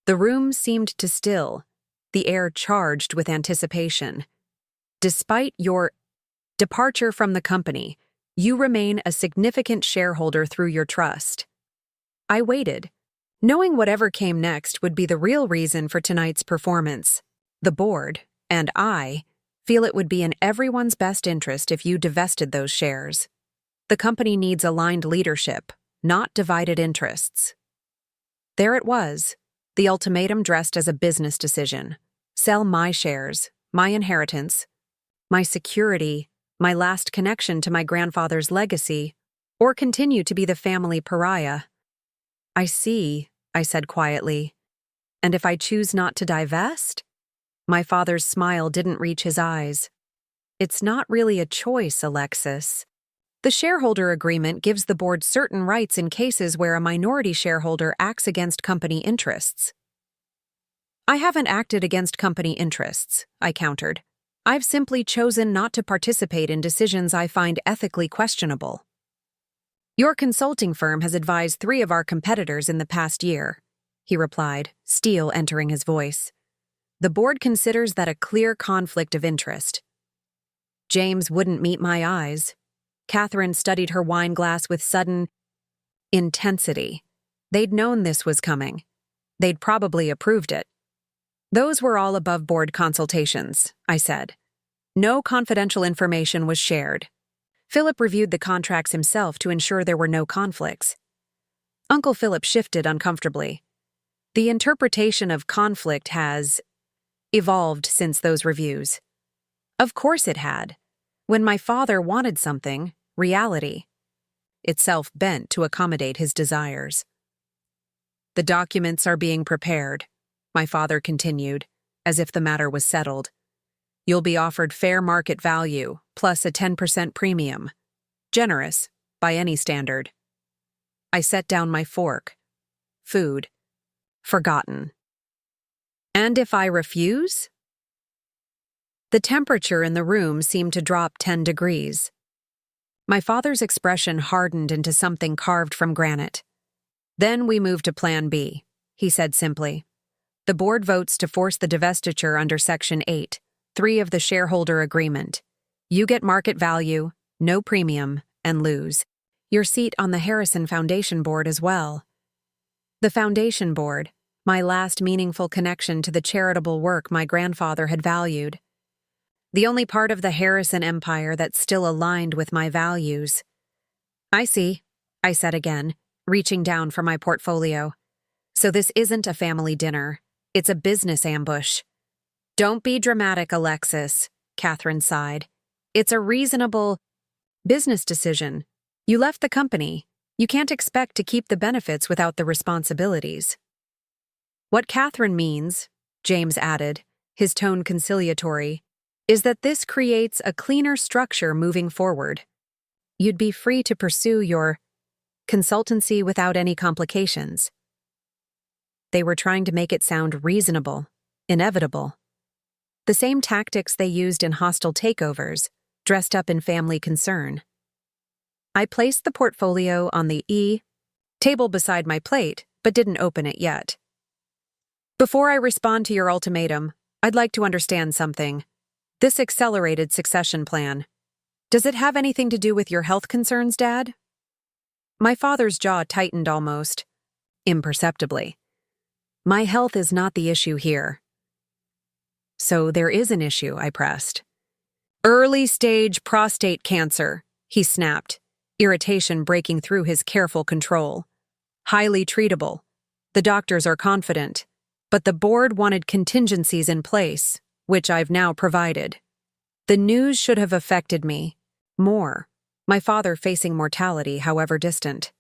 Speaker 1: The room seemed to still, the air charged with anticipation. "Despite your departure from the company, you remain a significant shareholder through your trust." I waited, knowing whatever came next would be the real reason for tonight's performance. "The board, and I, feel it would be in everyone's best interest if you divested those shares. The company needs aligned leadership, not divided interests." There it was, the ultimatum dressed as a business decision. Sell my shares, my inheritance, my security, my last connection to my grandfather's legacy, or continue to be the family pariah. "I see," I said quietly. "And if I choose not to divest?" My father's smile didn't reach his eyes. "It's not really a choice, Alexis. The shareholder agreement gives the board certain rights in cases where a minority shareholder acts against company interests." "I haven't acted against company interests," I countered. "I've simply chosen not to participate in decisions I find ethically questionable." "Your consulting firm has advised 3 of our competitors in the past year," he replied, steel entering his voice. "The board considers that a clear conflict of interest." James wouldn't meet my eyes. Catherine studied her wine glass with sudden intensity. They'd known this was coming. They'd probably approved it. "Those were all above-board consultations," I said. "No confidential information was shared. Philip reviewed the contracts himself to ensure there were no conflicts." Uncle Philip shifted uncomfortably. "The interpretation of conflict has evolved since those reviews." Of course it had. When my father wanted something, reality itself bent to accommodate his desires. "The documents are being prepared," my father continued, as if the matter was settled. "You'll be offered fair market value, plus a 10% premium. Generous, by any standard." I set down my fork. Food. Forgotten. "And if I refuse?" The temperature in the room seemed to drop 10 degrees. My father's expression hardened into something carved from granite. "Then we move to Plan B," he said simply. "The board votes to force the divestiture under Section 8, 3 of the shareholder agreement. You get market value, no premium, and lose your seat on the Harrison Foundation board as well." The foundation board, my last meaningful connection to the charitable work my grandfather had valued. The only part of the Harrison empire that still aligned with my values. "I see," I said again, reaching down for my portfolio. "So this isn't a family dinner. It's a business ambush." "Don't be dramatic, Alexis," Catherine sighed. "It's a reasonable business decision. You left the company. You can't expect to keep the benefits without the responsibilities. What Catherine means, James added, his tone conciliatory, is that this creates a cleaner structure moving forward. You'd be free to pursue your consultancy without any complications. They were trying to make it sound reasonable, inevitable. The same tactics they used in hostile takeovers, dressed up in family concern. I placed the portfolio on the table beside my plate, but didn't open it yet. Before I respond to your ultimatum, I'd like to understand something. This accelerated succession plan. Does it have anything to do with your health concerns, Dad? My father's jaw tightened almost imperceptibly. My health is not the issue here. So there is an issue, I pressed. Early-stage prostate cancer, he snapped, irritation breaking through his careful control. Highly treatable. The doctors are confident, but the board wanted contingencies in place, which I've now provided. The news should have affected me more, my father facing mortality, however distant.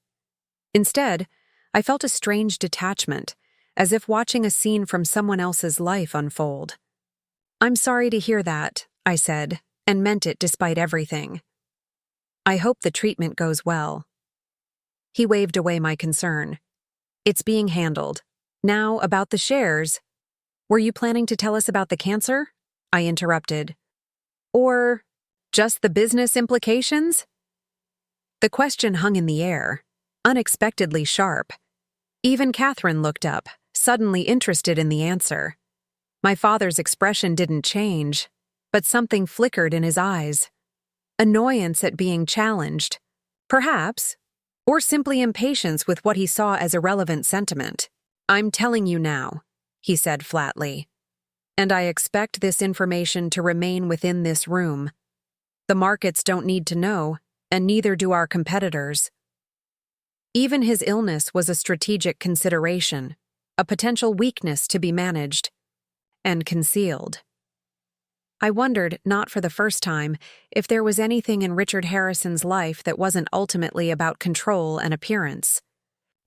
Speaker 1: Instead, I felt a strange detachment, as if watching a scene from someone else's life unfold. I'm sorry to hear that, I said, and meant it despite everything. I hope the treatment goes well. He waved away my concern. It's being handled. Now, about the shares. Were you planning to tell us about the cancer? I interrupted. Or just the business implications? The question hung in the air, unexpectedly sharp. Even Catherine looked up, suddenly interested in the answer. My father's expression didn't change, but something flickered in his eyes. Annoyance at being challenged, perhaps, or simply impatience with what he saw as irrelevant sentiment. I'm telling you now, he said flatly. And I expect this information to remain within this room. The markets don't need to know, and neither do our competitors. Even his illness was a strategic consideration, a potential weakness to be managed and concealed. I wondered, not for the first time, if there was anything in Richard Harrison's life that wasn't ultimately about control and appearance.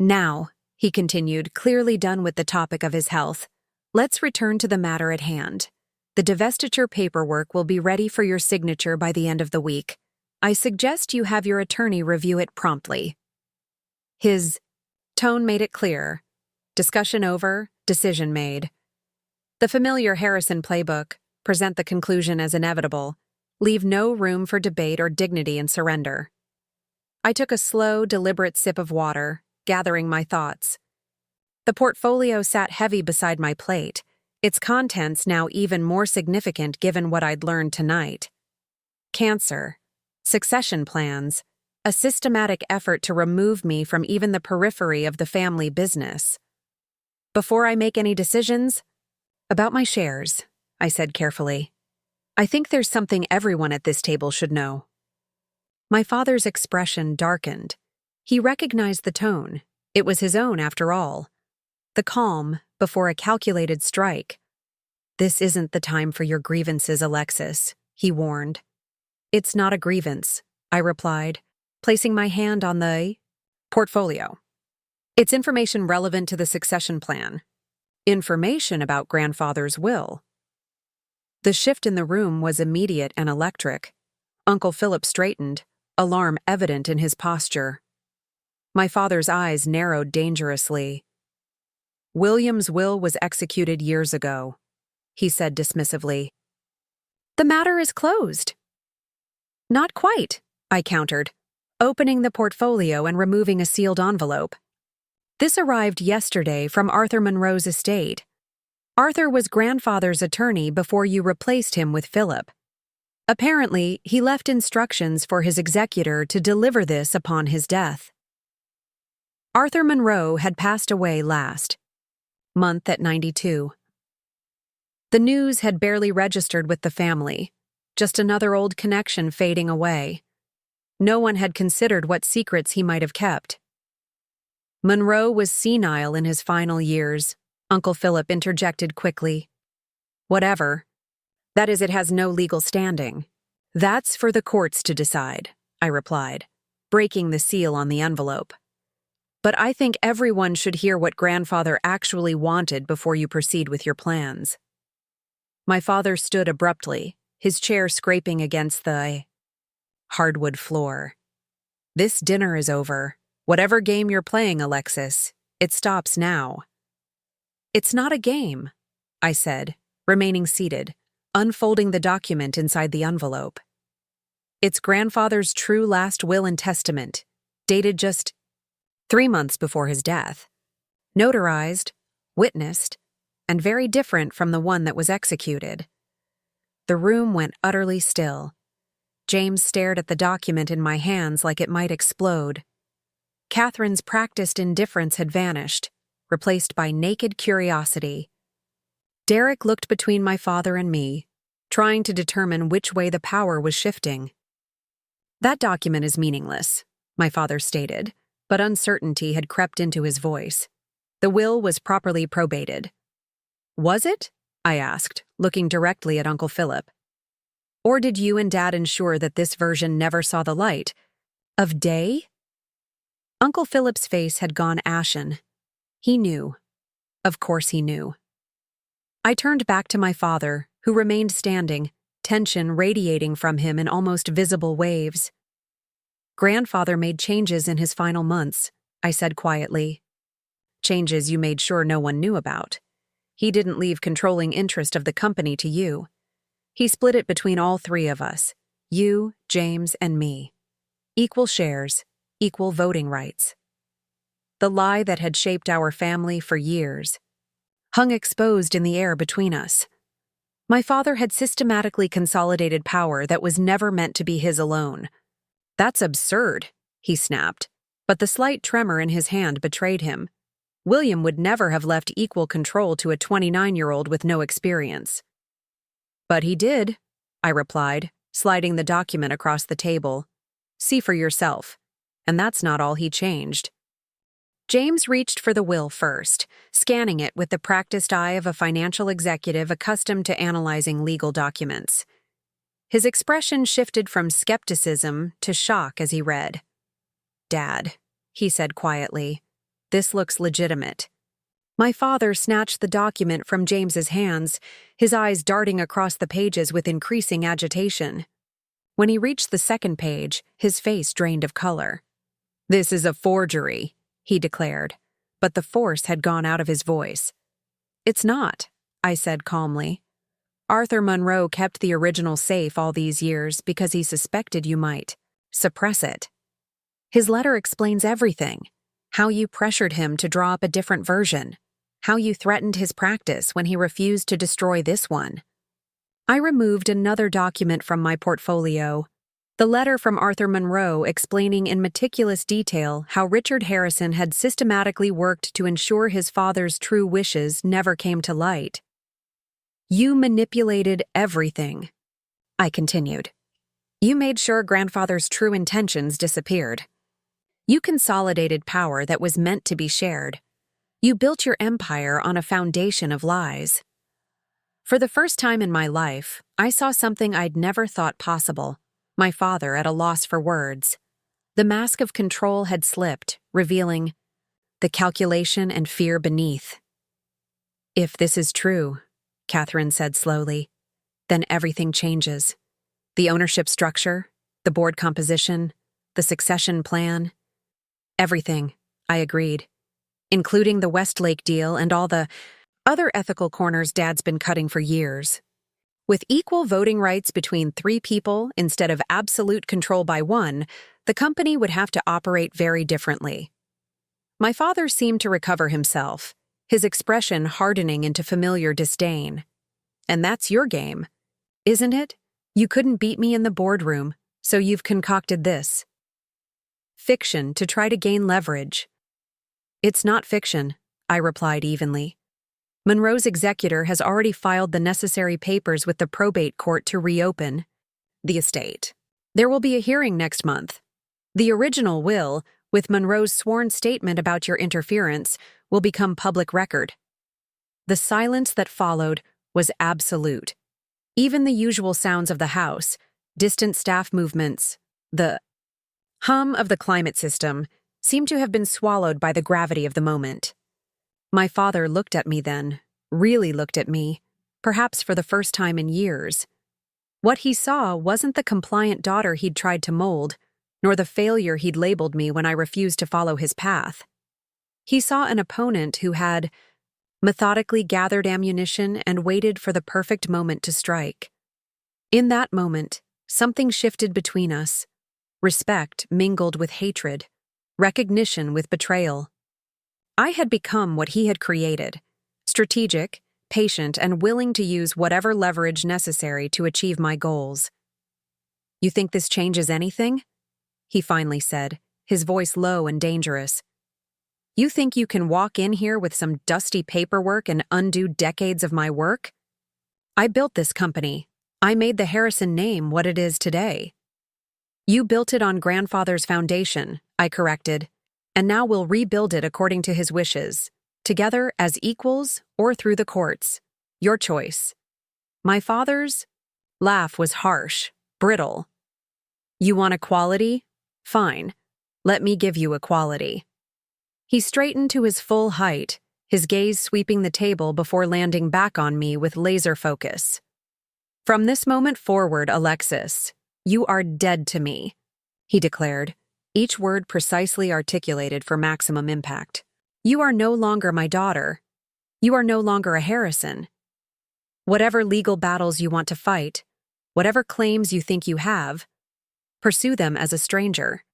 Speaker 1: Now, he continued, clearly done with the topic of his health, let's return to the matter at hand. The divestiture paperwork will be ready for your signature by the end of the week. I suggest you have your attorney review it promptly. His tone made it clear. Discussion over, decision made. The familiar Harrison playbook, present the conclusion as inevitable, leave no room for debate or dignity in surrender. I took a slow, deliberate sip of water, gathering my thoughts. The portfolio sat heavy beside my plate, its contents now even more significant given what I'd learned tonight. Cancer, succession plans, a systematic effort to remove me from even the periphery of the family business. Before I make any decisions, about my shares, I said carefully, I think there's something everyone at this table should know. My father's expression darkened. He recognized the tone. It was his own, after all. The calm before a calculated strike. This isn't the time for your grievances, Alexis, he warned. It's not a grievance, I replied, placing my hand on the portfolio. It's information relevant to the succession plan. Information about grandfather's will. The shift in the room was immediate and electric. Uncle Philip straightened, alarm evident in his posture. My father's eyes narrowed dangerously. William's will was executed years ago, he said dismissively. The matter is closed. Not quite, I countered, opening the portfolio and removing a sealed envelope. This arrived yesterday from Arthur Monroe's estate. Arthur was grandfather's attorney before you replaced him with Philip. Apparently, he left instructions for his executor to deliver this upon his death. Arthur Monroe had passed away last month at 92. The news had barely registered with the family, just another old connection fading away. No one had considered what secrets he might have kept. Monroe was senile in his final years, Uncle Philip interjected quickly. Whatever. That is, it has no legal standing. That's for the courts to decide, I replied. breaking the seal on the envelope. "But I think everyone should hear what grandfather actually wanted before you proceed with your plans." My father stood abruptly, his chair scraping against the hardwood floor. "This dinner is over. Whatever game you're playing, Alexis, it stops now." "It's not a game," I said, remaining seated, unfolding the document inside the envelope. "It's grandfather's true last will and testament, dated just 3 months before his death. Notarized, witnessed, and very different from the one that was executed." The room went utterly still. James stared at the document in my hands like it might explode. Catherine's practiced indifference had vanished, replaced by naked curiosity. Derek looked between my father and me, trying to determine which way the power was shifting. "That document is meaningless," my father stated, but uncertainty had crept into his voice. "The will was properly probated." "Was it?" I asked, looking directly at Uncle Philip. "Or did you and Dad ensure that this version never saw the light of day?" Uncle Philip's face had gone ashen. He knew. Of course he knew. I turned back to my father, who remained standing, tension radiating from him in almost visible waves. "Grandfather made changes in his final months," I said quietly. "Changes you made sure no one knew about. He didn't leave controlling interest of the company to you. He split it between all 3 of us, you, James, and me. Equal shares, equal voting rights." The lie that had shaped our family for years hung exposed in the air between us. My father had systematically consolidated power that was never meant to be his alone. "That's absurd," he snapped, but the slight tremor in his hand betrayed him. William would never have left equal control to a 29-year-old with no experience. "But he did," I replied, sliding the document across the table. "See for yourself. And that's not all he changed." James reached for the will first, scanning it with the practiced eye of a financial executive accustomed to analyzing legal documents. His expression shifted from skepticism to shock as he read. "Dad," he said quietly, "this looks legitimate." My father snatched the document from James's hands, his eyes darting across the pages with increasing agitation. When he reached the second page, his face drained of color. "This is a forgery," he declared, but the force had gone out of his voice. "It's not," I said calmly. "Arthur Monroe kept the original safe all these years because he suspected you might suppress it. His letter explains everything. How you pressured him to draw up a different version. How you threatened his practice when he refused to destroy this one." I removed another document from my portfolio. The letter from Arthur Monroe explaining in meticulous detail how Richard Harrison had systematically worked to ensure his father's true wishes never came to light. "You manipulated everything," I continued. "You made sure grandfather's true intentions disappeared. You consolidated power that was meant to be shared. You built your empire on a foundation of lies." For the first time in my life, I saw something I'd never thought possible, my father at a loss for words. The mask of control had slipped, revealing the calculation and fear beneath. "If this is true," Catherine said slowly, "then everything changes. The ownership structure, the board composition, the succession plan. Everything," I agreed, "including the Westlake deal and all the other ethical corners Dad's been cutting for years. With equal voting rights between 3 people instead of absolute control by 1, the company would have to operate very differently." My father seemed to recover himself, his expression hardening into familiar disdain. "And that's your game, isn't it? You couldn't beat me in the boardroom, so you've concocted this fiction to try to gain leverage." "It's not fiction," I replied evenly. "Monroe's executor has already filed the necessary papers with the probate court to reopen the estate. There will be a hearing next month. The original will, with Monroe's sworn statement about your interference, will become public record." The silence that followed was absolute. Even the usual sounds of the house, distant staff movements, the hum of the climate system seemed to have been swallowed by the gravity of the moment. My father looked at me then, really looked at me, perhaps for the first time in years. What he saw wasn't the compliant daughter he'd tried to mold, nor the failure he'd labeled me when I refused to follow his path. He saw an opponent who had methodically gathered ammunition and waited for the perfect moment to strike. In that moment, something shifted between us. Respect mingled with hatred, recognition with betrayal. I had become what he had created, strategic, patient, and willing to use whatever leverage necessary to achieve my goals. "You think this changes anything?" he finally said, his voice low and dangerous. "You think you can walk in here with some dusty paperwork and undo decades of my work? I built this company. I made the Harrison name what it is today." "You built it on grandfather's foundation," I corrected, "and now we'll rebuild it according to his wishes, together as equals or through the courts. Your choice." My father's laugh was harsh, brittle. "You want equality? Fine. Let me give you equality." He straightened to his full height, his gaze sweeping the table before landing back on me with laser focus. "From this moment forward, Alexis, you are dead to me," he declared, each word precisely articulated for maximum impact. "You are no longer my daughter. You are no longer a Harrison. Whatever legal battles you want to fight, whatever claims you think you have, pursue them as a stranger.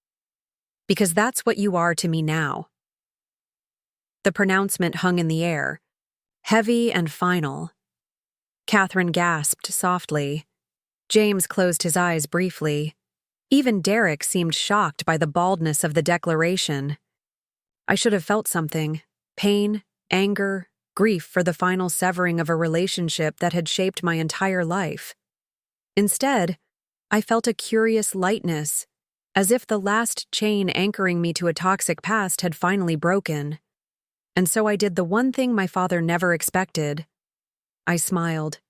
Speaker 1: Because that's what you are to me now." The pronouncement hung in the air, heavy and final. Catherine gasped softly. James closed his eyes briefly. Even Derek seemed shocked by the baldness of the declaration. I should have felt something: pain, anger, grief for the final severing of a relationship that had shaped my entire life. Instead, I felt a curious lightness, as if the last chain anchoring me to a toxic past had finally broken. And so I did the one thing my father never expected. I smiled.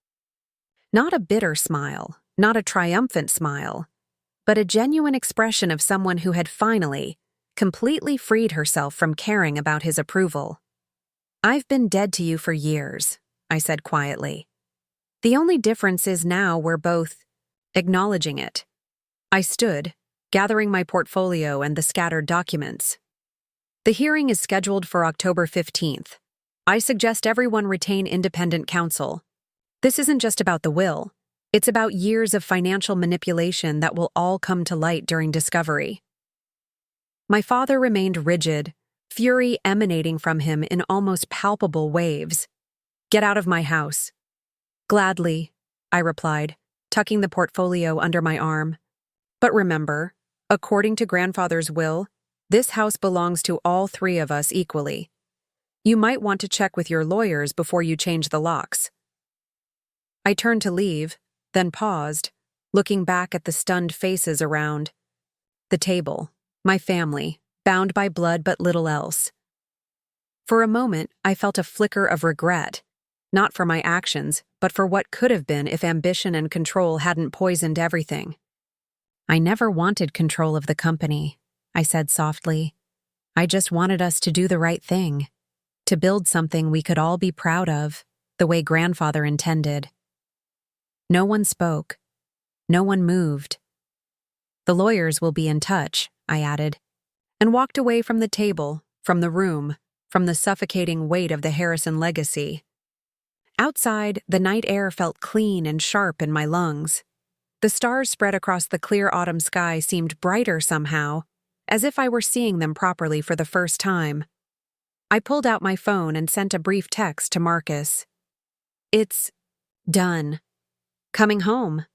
Speaker 1: Not a bitter smile, not a triumphant smile, but a genuine expression of someone who had finally, completely freed herself from caring about his approval. "I've been dead to you for years," I said quietly. "The only difference is now we're both acknowledging it." I stood, gathering my portfolio and the scattered documents. "The hearing is scheduled for October 15th. I suggest everyone retain independent counsel. This isn't just about the will. It's about years of financial manipulation that will all come to light during discovery." My father remained rigid, fury emanating from him in almost palpable waves. "Get out of my house." "Gladly," I replied, tucking the portfolio under my arm. "But remember, according to grandfather's will, this house belongs to all three of us equally. You might want to check with your lawyers before you change the locks." I turned to leave, then paused, looking back at the stunned faces around. The table, my family, bound by blood but little else. For a moment, I felt a flicker of regret, not for my actions, but for what could have been if ambition and control hadn't poisoned everything. "I never wanted control of the company," I said softly. "I just wanted us to do the right thing, to build something we could all be proud of, the way grandfather intended." No one spoke. No one moved. "The lawyers will be in touch," I added, and walked away from the table, from the room, from the suffocating weight of the Harrison legacy. Outside, the night air felt clean and sharp in my lungs. The stars spread across the clear autumn sky seemed brighter somehow, as if I were seeing them properly for the first time. I pulled out my phone and sent a brief text to Marcus. "It's done. Coming home."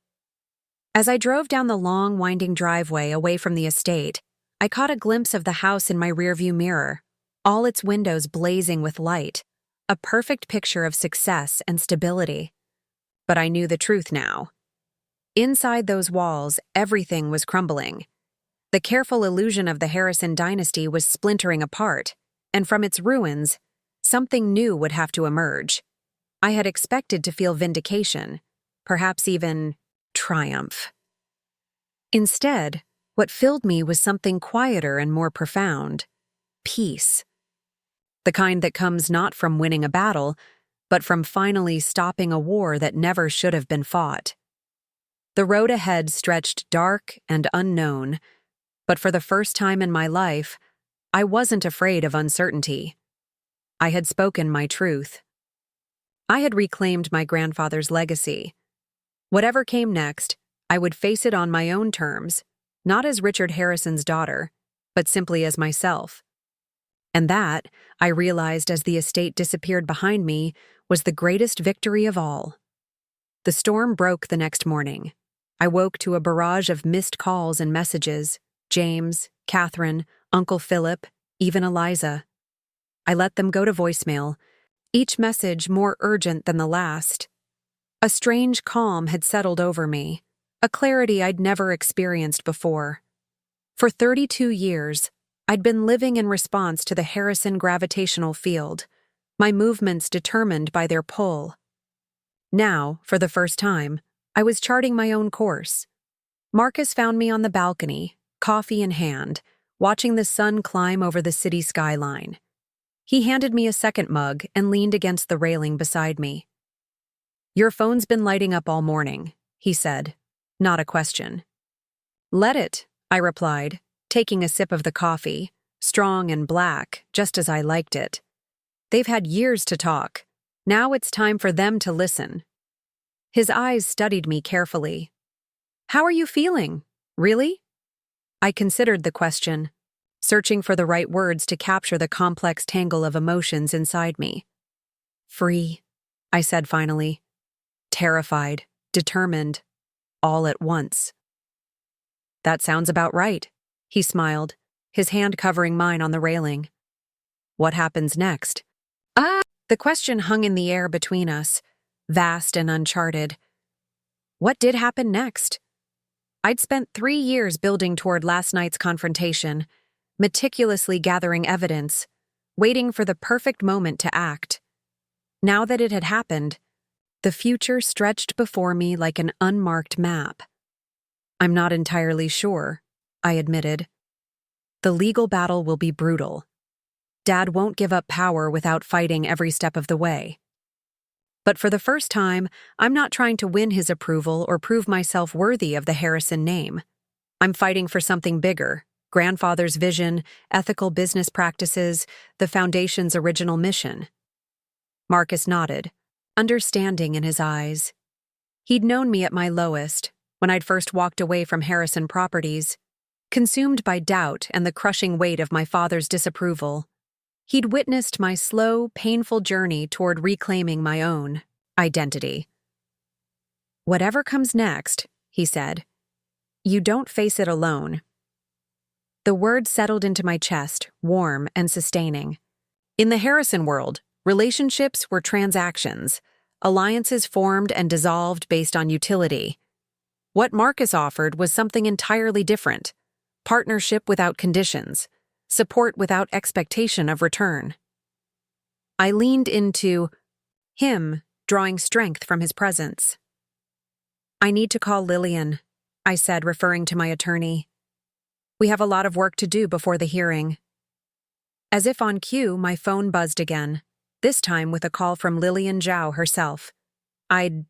Speaker 1: As I drove down the long, winding driveway away from the estate, I caught a glimpse of the house in my rearview mirror, all its windows blazing with light, a perfect picture of success and stability. But I knew the truth now. Inside those walls, everything was crumbling. The careful illusion of the Harrison dynasty was splintering apart, and from its ruins, something new would have to emerge. I had expected to feel vindication, perhaps even triumph. Instead, What filled me was something quieter and more profound: peace. The kind that comes not from winning a battle, but from finally stopping a war that never should have been fought. The road ahead stretched dark and unknown, but for the first time in my life, I wasn't afraid of uncertainty. I had spoken my truth. I had reclaimed my grandfather's legacy. Whatever came next, I would face it on my own terms, not as Richard Harrison's daughter, but simply as myself. And that, I realized as the estate disappeared behind me, was the greatest victory of all. The storm broke the next morning. I woke to a barrage of missed calls and messages: James, Catherine, Uncle Philip, even Eliza. I let them go to voicemail, each message more urgent than the last. A strange calm had settled over me, a clarity I'd never experienced before. For 32 years, I'd been living in response to the Harrison gravitational field, my movements determined by their pull. Now, for the first time, I was charting my own course. Marcus found me on the balcony, coffee in hand, watching the sun climb over the city skyline. He handed me a second mug and leaned against the railing beside me. "Your phone's been lighting up all morning," he said, not a question. "Let it," I replied, taking a sip of the coffee, strong and black, just as I liked it. They've had years to talk. Now it's time for them to listen. His eyes studied me carefully. "How are you feeling? Really?" I considered the question, searching for the right words to capture the complex tangle of emotions inside me. "Free," I said finally. "Terrified, determined, all at once." "That sounds about right," he smiled, his hand covering mine on the railing. "What happens next?" The question hung in the air between us, vast and uncharted. What did happen next? I'd spent 3 years building toward last night's confrontation, meticulously gathering evidence, waiting for the perfect moment to act. Now that it had happened, the future stretched before me like an unmarked map. "I'm not entirely sure," I admitted. "The legal battle will be brutal. Dad won't give up power without fighting every step of the way. But for the first time, I'm not trying to win his approval or prove myself worthy of the Harrison name. I'm fighting for something bigger: grandfather's vision, ethical business practices, the Foundation's original mission." Marcus nodded, understanding in his eyes. He'd known me at my lowest, when I'd first walked away from Harrison Properties, consumed by doubt and the crushing weight of my father's disapproval. He'd witnessed my slow, painful journey toward reclaiming my own identity. "Whatever comes next," he said, "you don't face it alone." The words settled into my chest, warm and sustaining. In the Harrison world, relationships were transactions, alliances formed and dissolved based on utility. What Marcus offered was something entirely different: partnership without conditions, support without expectation of return. I leaned into him, drawing strength from his presence. "I need to call Lillian," I said, referring to my attorney. "We have a lot of work to do before the hearing." As if on cue, my phone buzzed again, this time with a call from Lillian Zhao herself. I'd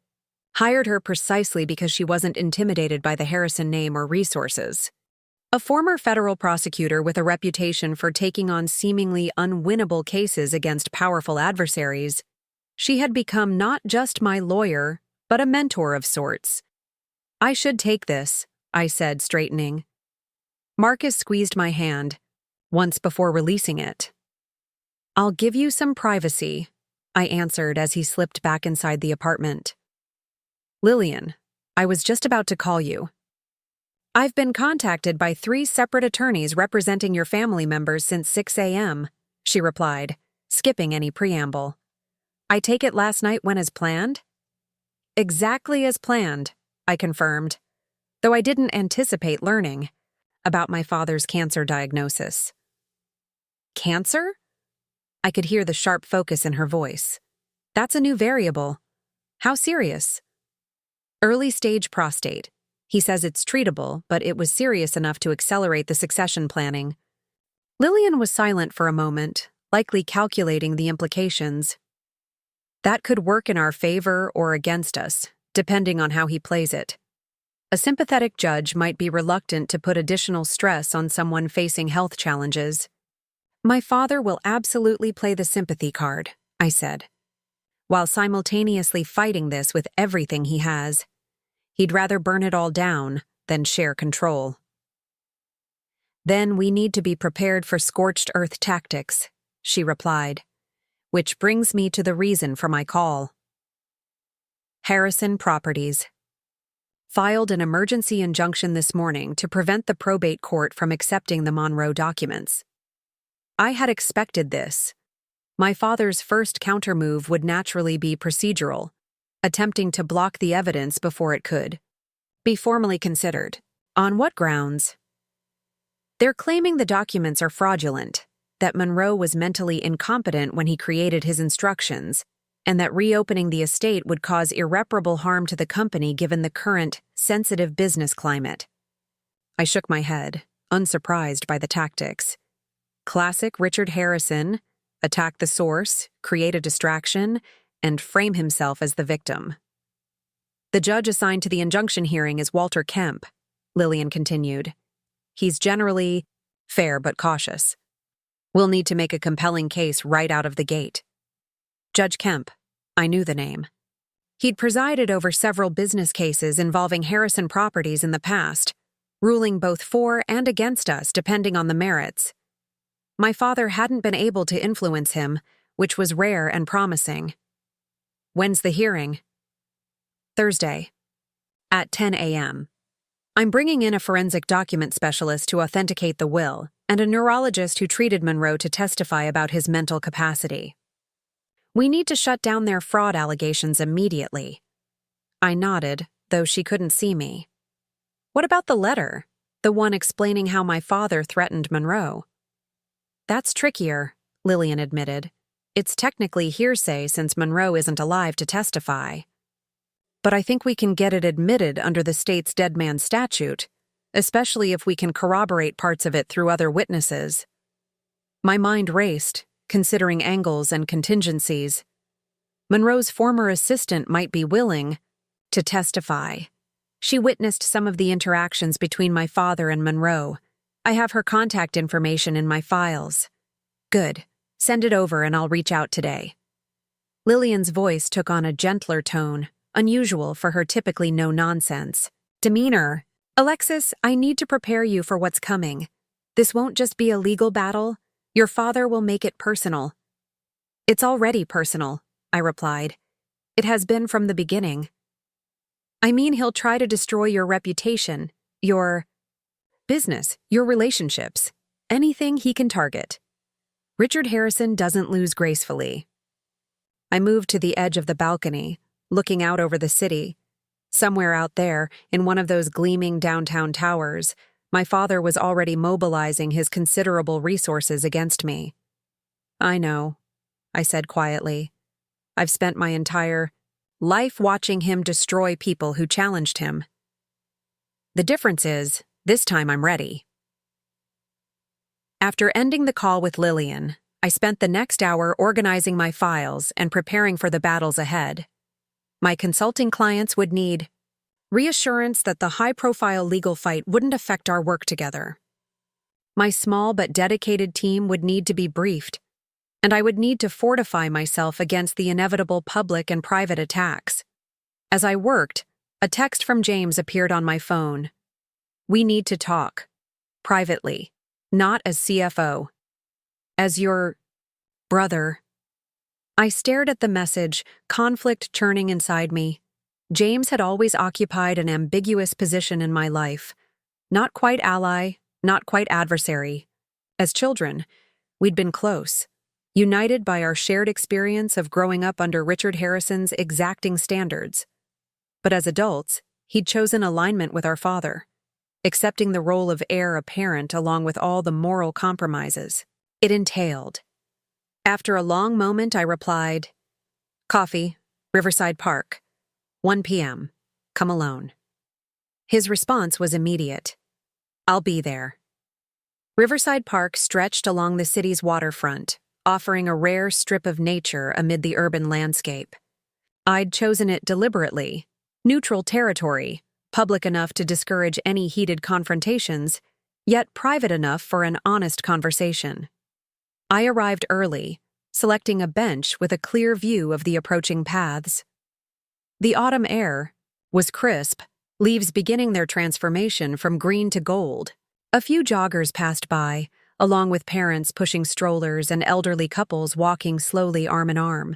Speaker 1: hired her precisely because she wasn't intimidated by the Harrison name or resources. A former federal prosecutor with a reputation for taking on seemingly unwinnable cases against powerful adversaries, she had become not just my lawyer, but a mentor of sorts. "I should take this," I said, straightening. Marcus squeezed my hand, once before releasing it. "I'll give you some privacy," I answered as he slipped back inside the apartment. "Lillian, I was just about to call you. I've been contacted by 3 separate attorneys representing your family members since 6 a.m., she replied, skipping any preamble. "I take it last night went as planned?" "Exactly as planned," I confirmed, though I didn't anticipate learning about my father's cancer diagnosis. "Cancer?" I could hear the sharp focus in her voice. "That's a new variable. How serious?" "Early-stage prostate. He says it's treatable, but it was serious enough to accelerate the succession planning. Lillian was silent for a moment, likely calculating the implications. That could work in our favor or against us, depending on how he plays it. A sympathetic judge might be reluctant to put additional stress on someone facing health challenges. My father will absolutely play the sympathy card, I said, while simultaneously fighting this with everything he has. He'd rather burn it all down than share control. Then we need to be prepared for scorched earth tactics, she replied, which brings me to the reason for my call. Harrison Properties filed an emergency injunction this morning to prevent the probate court from accepting the Monroe documents. I had expected this. My father's first countermove would naturally be procedural, attempting to block the evidence before it could be formally considered. On what grounds? They're claiming the documents are fraudulent, that Monroe was mentally incompetent when he created his instructions, and that reopening the estate would cause irreparable harm to the company given the current, sensitive business climate. I shook my head, unsurprised by the tactics. Classic Richard Harrison: attack the source, create a distraction, and frame himself as the victim. The judge assigned to the injunction hearing is Walter Kemp, Lillian continued. He's generally fair but cautious. We'll need to make a compelling case right out of the gate. Judge Kemp, I knew the name. He'd presided over several business cases involving Harrison Properties in the past, ruling both for and against us depending on the merits. My father hadn't been able to influence him, which was rare and promising. When's the hearing? Thursday, at 10 a.m. I'm bringing in a forensic document specialist to authenticate the will and a neurologist who treated Monroe to testify about his mental capacity. We need to shut down their fraud allegations immediately. I nodded, though she couldn't see me. What about the letter? The one explaining how my father threatened Monroe? That's trickier, Lillian admitted. It's technically hearsay since Monroe isn't alive to testify. But I think we can get it admitted under the state's dead man statute, especially if we can corroborate parts of it through other witnesses. My mind raced, considering angles and contingencies. Monroe's former assistant might be willing to testify. She witnessed some of the interactions between my father and Monroe. I have her contact information in my files. Good. Send it over and I'll reach out today. Lillian's voice took on a gentler tone, unusual for her typically no-nonsense demeanor. Alexis, I need to prepare you for what's coming. This won't just be a legal battle. Your father will make it personal. It's already personal, I replied. It has been from the beginning. I mean, he'll try to destroy your reputation, your business, your relationships, anything he can target. Richard Harrison doesn't lose gracefully. I moved to the edge of the balcony, looking out over the city. Somewhere out there, in one of those gleaming downtown towers, my father was already mobilizing his considerable resources against me. I know, I said quietly. I've spent my entire life watching him destroy people who challenged him. The difference is, this time I'm ready. After ending the call with Lillian, I spent the next hour organizing my files and preparing for the battles ahead. My consulting clients would need reassurance that the high-profile legal fight wouldn't affect our work together. My small but dedicated team would need to be briefed, and I would need to fortify myself against the inevitable public and private attacks. As I worked, a text from James appeared on my phone. We need to talk. Privately. Not as CFO. As your brother. I stared at the message, conflict churning inside me. James had always occupied an ambiguous position in my life. Not quite ally, not quite adversary. As children, we'd been close, united by our shared experience of growing up under Richard Harrison's exacting standards. But as adults, he'd chosen alignment with our father, accepting the role of heir apparent along with all the moral compromises it entailed. After a long moment, I replied, Coffee, Riverside Park, 1 p.m., come alone. His response was immediate. "I'll be there." Riverside Park stretched along the city's waterfront, offering a rare strip of nature amid the urban landscape. I'd chosen it deliberately, neutral territory, public enough to discourage any heated confrontations, yet private enough for an honest conversation. I arrived early, selecting a bench with a clear view of the approaching paths. The autumn air was crisp, leaves beginning their transformation from green to gold. A few joggers passed by, along with parents pushing strollers and elderly couples walking slowly arm in arm.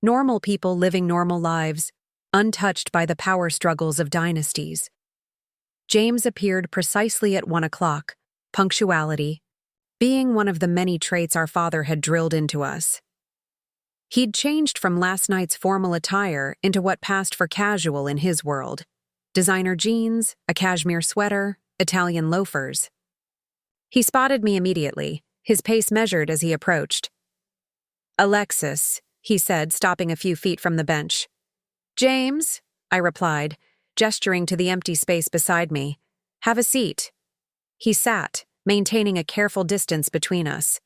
Speaker 1: Normal people living normal lives, untouched by the power struggles of dynasties. James appeared precisely at 1 o'clock, punctuality, being one of the many traits our father had drilled into us. He'd changed from last night's formal attire into what passed for casual in his world. Designer jeans, a cashmere sweater, Italian loafers. He spotted me immediately, his pace measured as he approached. "Alexis," he said, stopping a few feet from the bench. "James," I replied, gesturing to the empty space beside me. "Have a seat." He sat, maintaining a careful distance between us.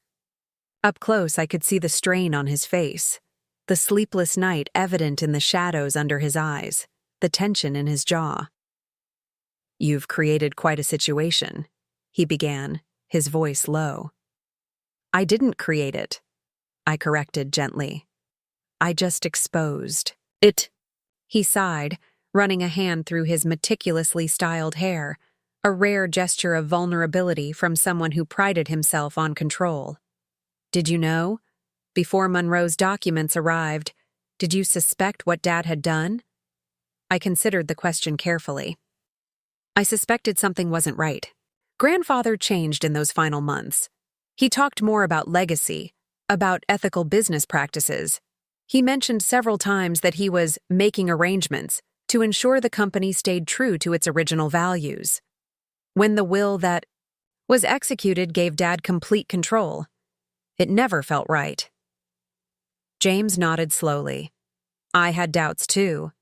Speaker 1: Up close, I could see the strain on his face, the sleepless night evident in the shadows under his eyes, the tension in his jaw. "You've created quite a situation," he began, his voice low. "I didn't create it," I corrected gently. "I just exposed it." He sighed, running a hand through his meticulously styled hair, a rare gesture of vulnerability from someone who prided himself on control. "Did you know? Before Monroe's documents arrived, did you suspect what Dad had done?" I considered the question carefully. I suspected something wasn't right. Grandfather changed in those final months. He talked more about legacy, about ethical business practices. He mentioned several times that he was making arrangements to ensure the company stayed true to its original values. When the will that was executed gave Dad complete control, it never felt right. James nodded slowly. I had doubts too,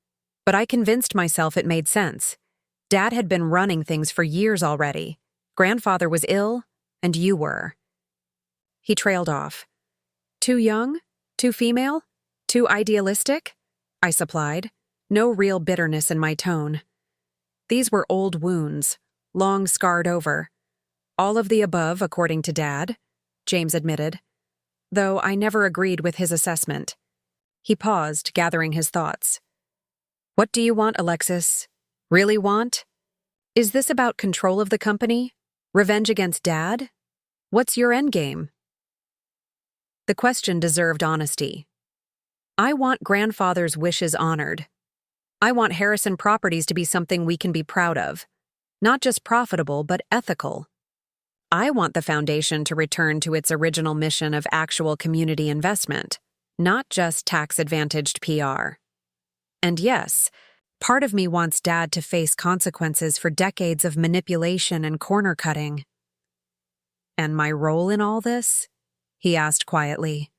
Speaker 1: but I convinced myself it made sense. Dad had been running things for years already. Grandfather was ill, and you were. He trailed off. "Too young? Too female? Too idealistic?" I supplied, no real bitterness in my tone. These were old wounds, long scarred over. "All of the above, according to Dad," James admitted, though I never agreed with his assessment. He paused, gathering his thoughts. "What do you want, Alexis? Really want? Is this about control of the company? Revenge against Dad? What's your endgame?" The question deserved honesty. I want Grandfather's wishes honored. I want Harrison Properties to be something we can be proud of. Not just profitable, but ethical. I want the foundation to return to its original mission of actual community investment, not just tax-advantaged PR. And yes, part of me wants Dad to face consequences for decades of manipulation and corner-cutting. "And my role in all this?" he asked quietly.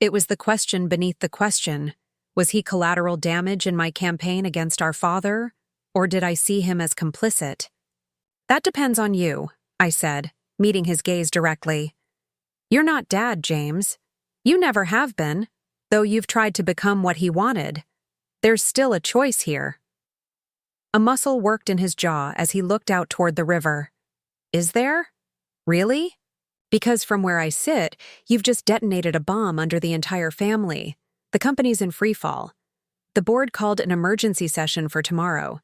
Speaker 1: It was the question beneath the question. Was he collateral damage in my campaign against our father, or did I see him as complicit? "That depends on you," I said, meeting his gaze directly. "You're not Dad, James. You never have been, though you've tried to become what he wanted. There's still a choice here." A muscle worked in his jaw as he looked out toward the river. "Is there? Really? Because from where I sit, you've just detonated a bomb under the entire family. The company's in freefall. The board called an emergency session for tomorrow.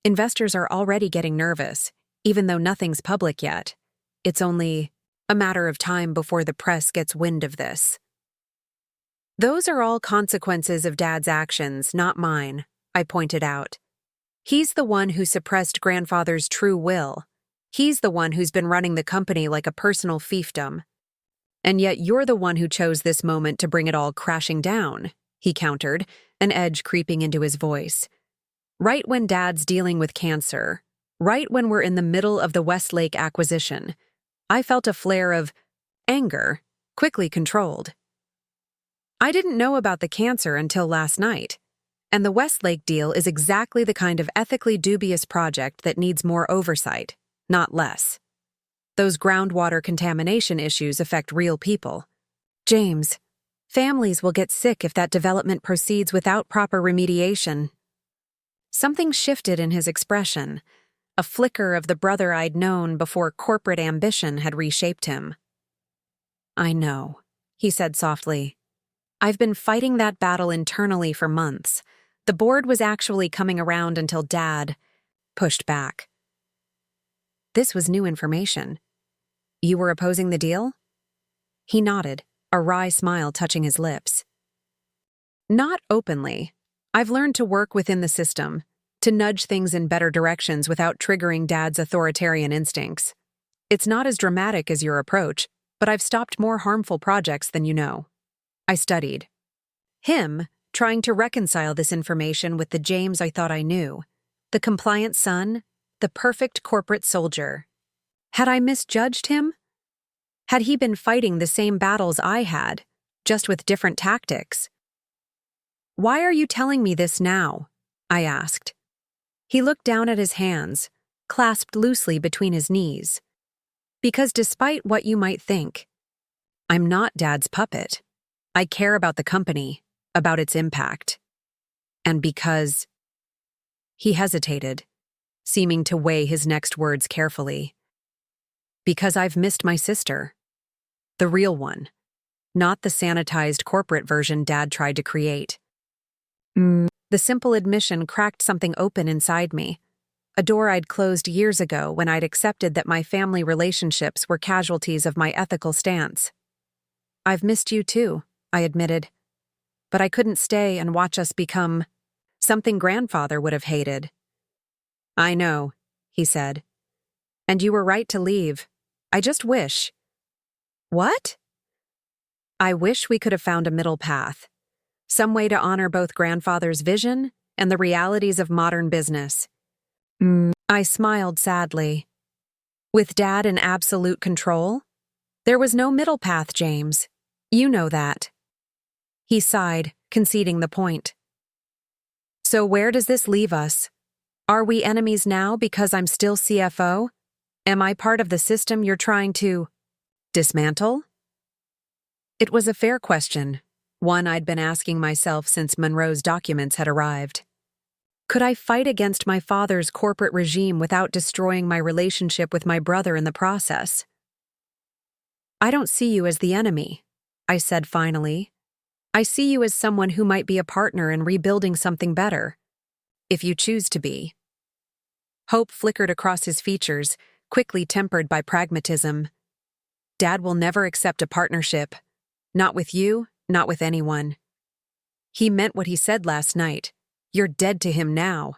Speaker 1: Investors are already getting nervous, even though nothing's public yet. It's only a matter of time before the press gets wind of this." "Those are all consequences of Dad's actions, not mine," I pointed out. "He's the one who suppressed Grandfather's true will. He's the one who's been running the company like a personal fiefdom. And yet you're the one who chose this moment to bring it all crashing down," he countered, an edge creeping into his voice. "Right when Dad's dealing with cancer, right when we're in the middle of the Westlake acquisition, I felt a flare of anger, quickly controlled. I didn't know about the cancer until last night, And the Westlake deal is exactly the kind of ethically dubious project that needs more oversight, not less. Those groundwater contamination issues affect real people. James, families will get sick if that development proceeds without proper remediation. Something shifted in his expression, a flicker of the brother I'd known before corporate ambition had reshaped him. I know, he said softly. I've been fighting that battle internally for months. The board was actually coming around until Dad pushed back. This was new information. You were opposing the deal? He nodded, a wry smile touching his lips. Not openly. I've learned to work within the system, to nudge things in better directions without triggering Dad's authoritarian instincts. It's not as dramatic as your approach, but I've stopped more harmful projects than you know. I studied him, trying to reconcile this information with the James I thought I knew, the compliant son, the perfect corporate soldier. Had I misjudged him? Had he been fighting the same battles I had, just with different tactics? Why are you telling me this now? I asked. He looked down at his hands, clasped loosely between his knees. Because despite what you might think, I'm not Dad's puppet. I care about the company, about its impact. And because... He hesitated, seeming to weigh his next words carefully. Because I've missed my sister. The real one. Not the sanitized corporate version Dad tried to create. The simple admission cracked something open inside me. A door I'd closed years ago when I'd accepted that my family relationships were casualties of my ethical stance. I've missed you too, I admitted. But I couldn't stay and watch us become something Grandfather would have hated. I know, he said. And you were right to leave. I just wish. What? I wish we could have found a middle path. Some way to honor both Grandfather's vision and the realities of modern business. I smiled sadly. With Dad in absolute control? There was no middle path, James. You know that. He sighed, conceding the point. So where does this leave us? Are we enemies now because I'm still CFO? Am I part of the system you're trying to dismantle? It was a fair question, one I'd been asking myself since Monroe's documents had arrived. Could I fight against my father's corporate regime without destroying my relationship with my brother in the process? I don't see you as the enemy, I said finally. I see you as someone who might be a partner in rebuilding something better, if you choose to be. Hope flickered across his features, quickly tempered by pragmatism. Dad will never accept a partnership. Not with you, not with anyone. He meant what he said last night. You're dead to him now.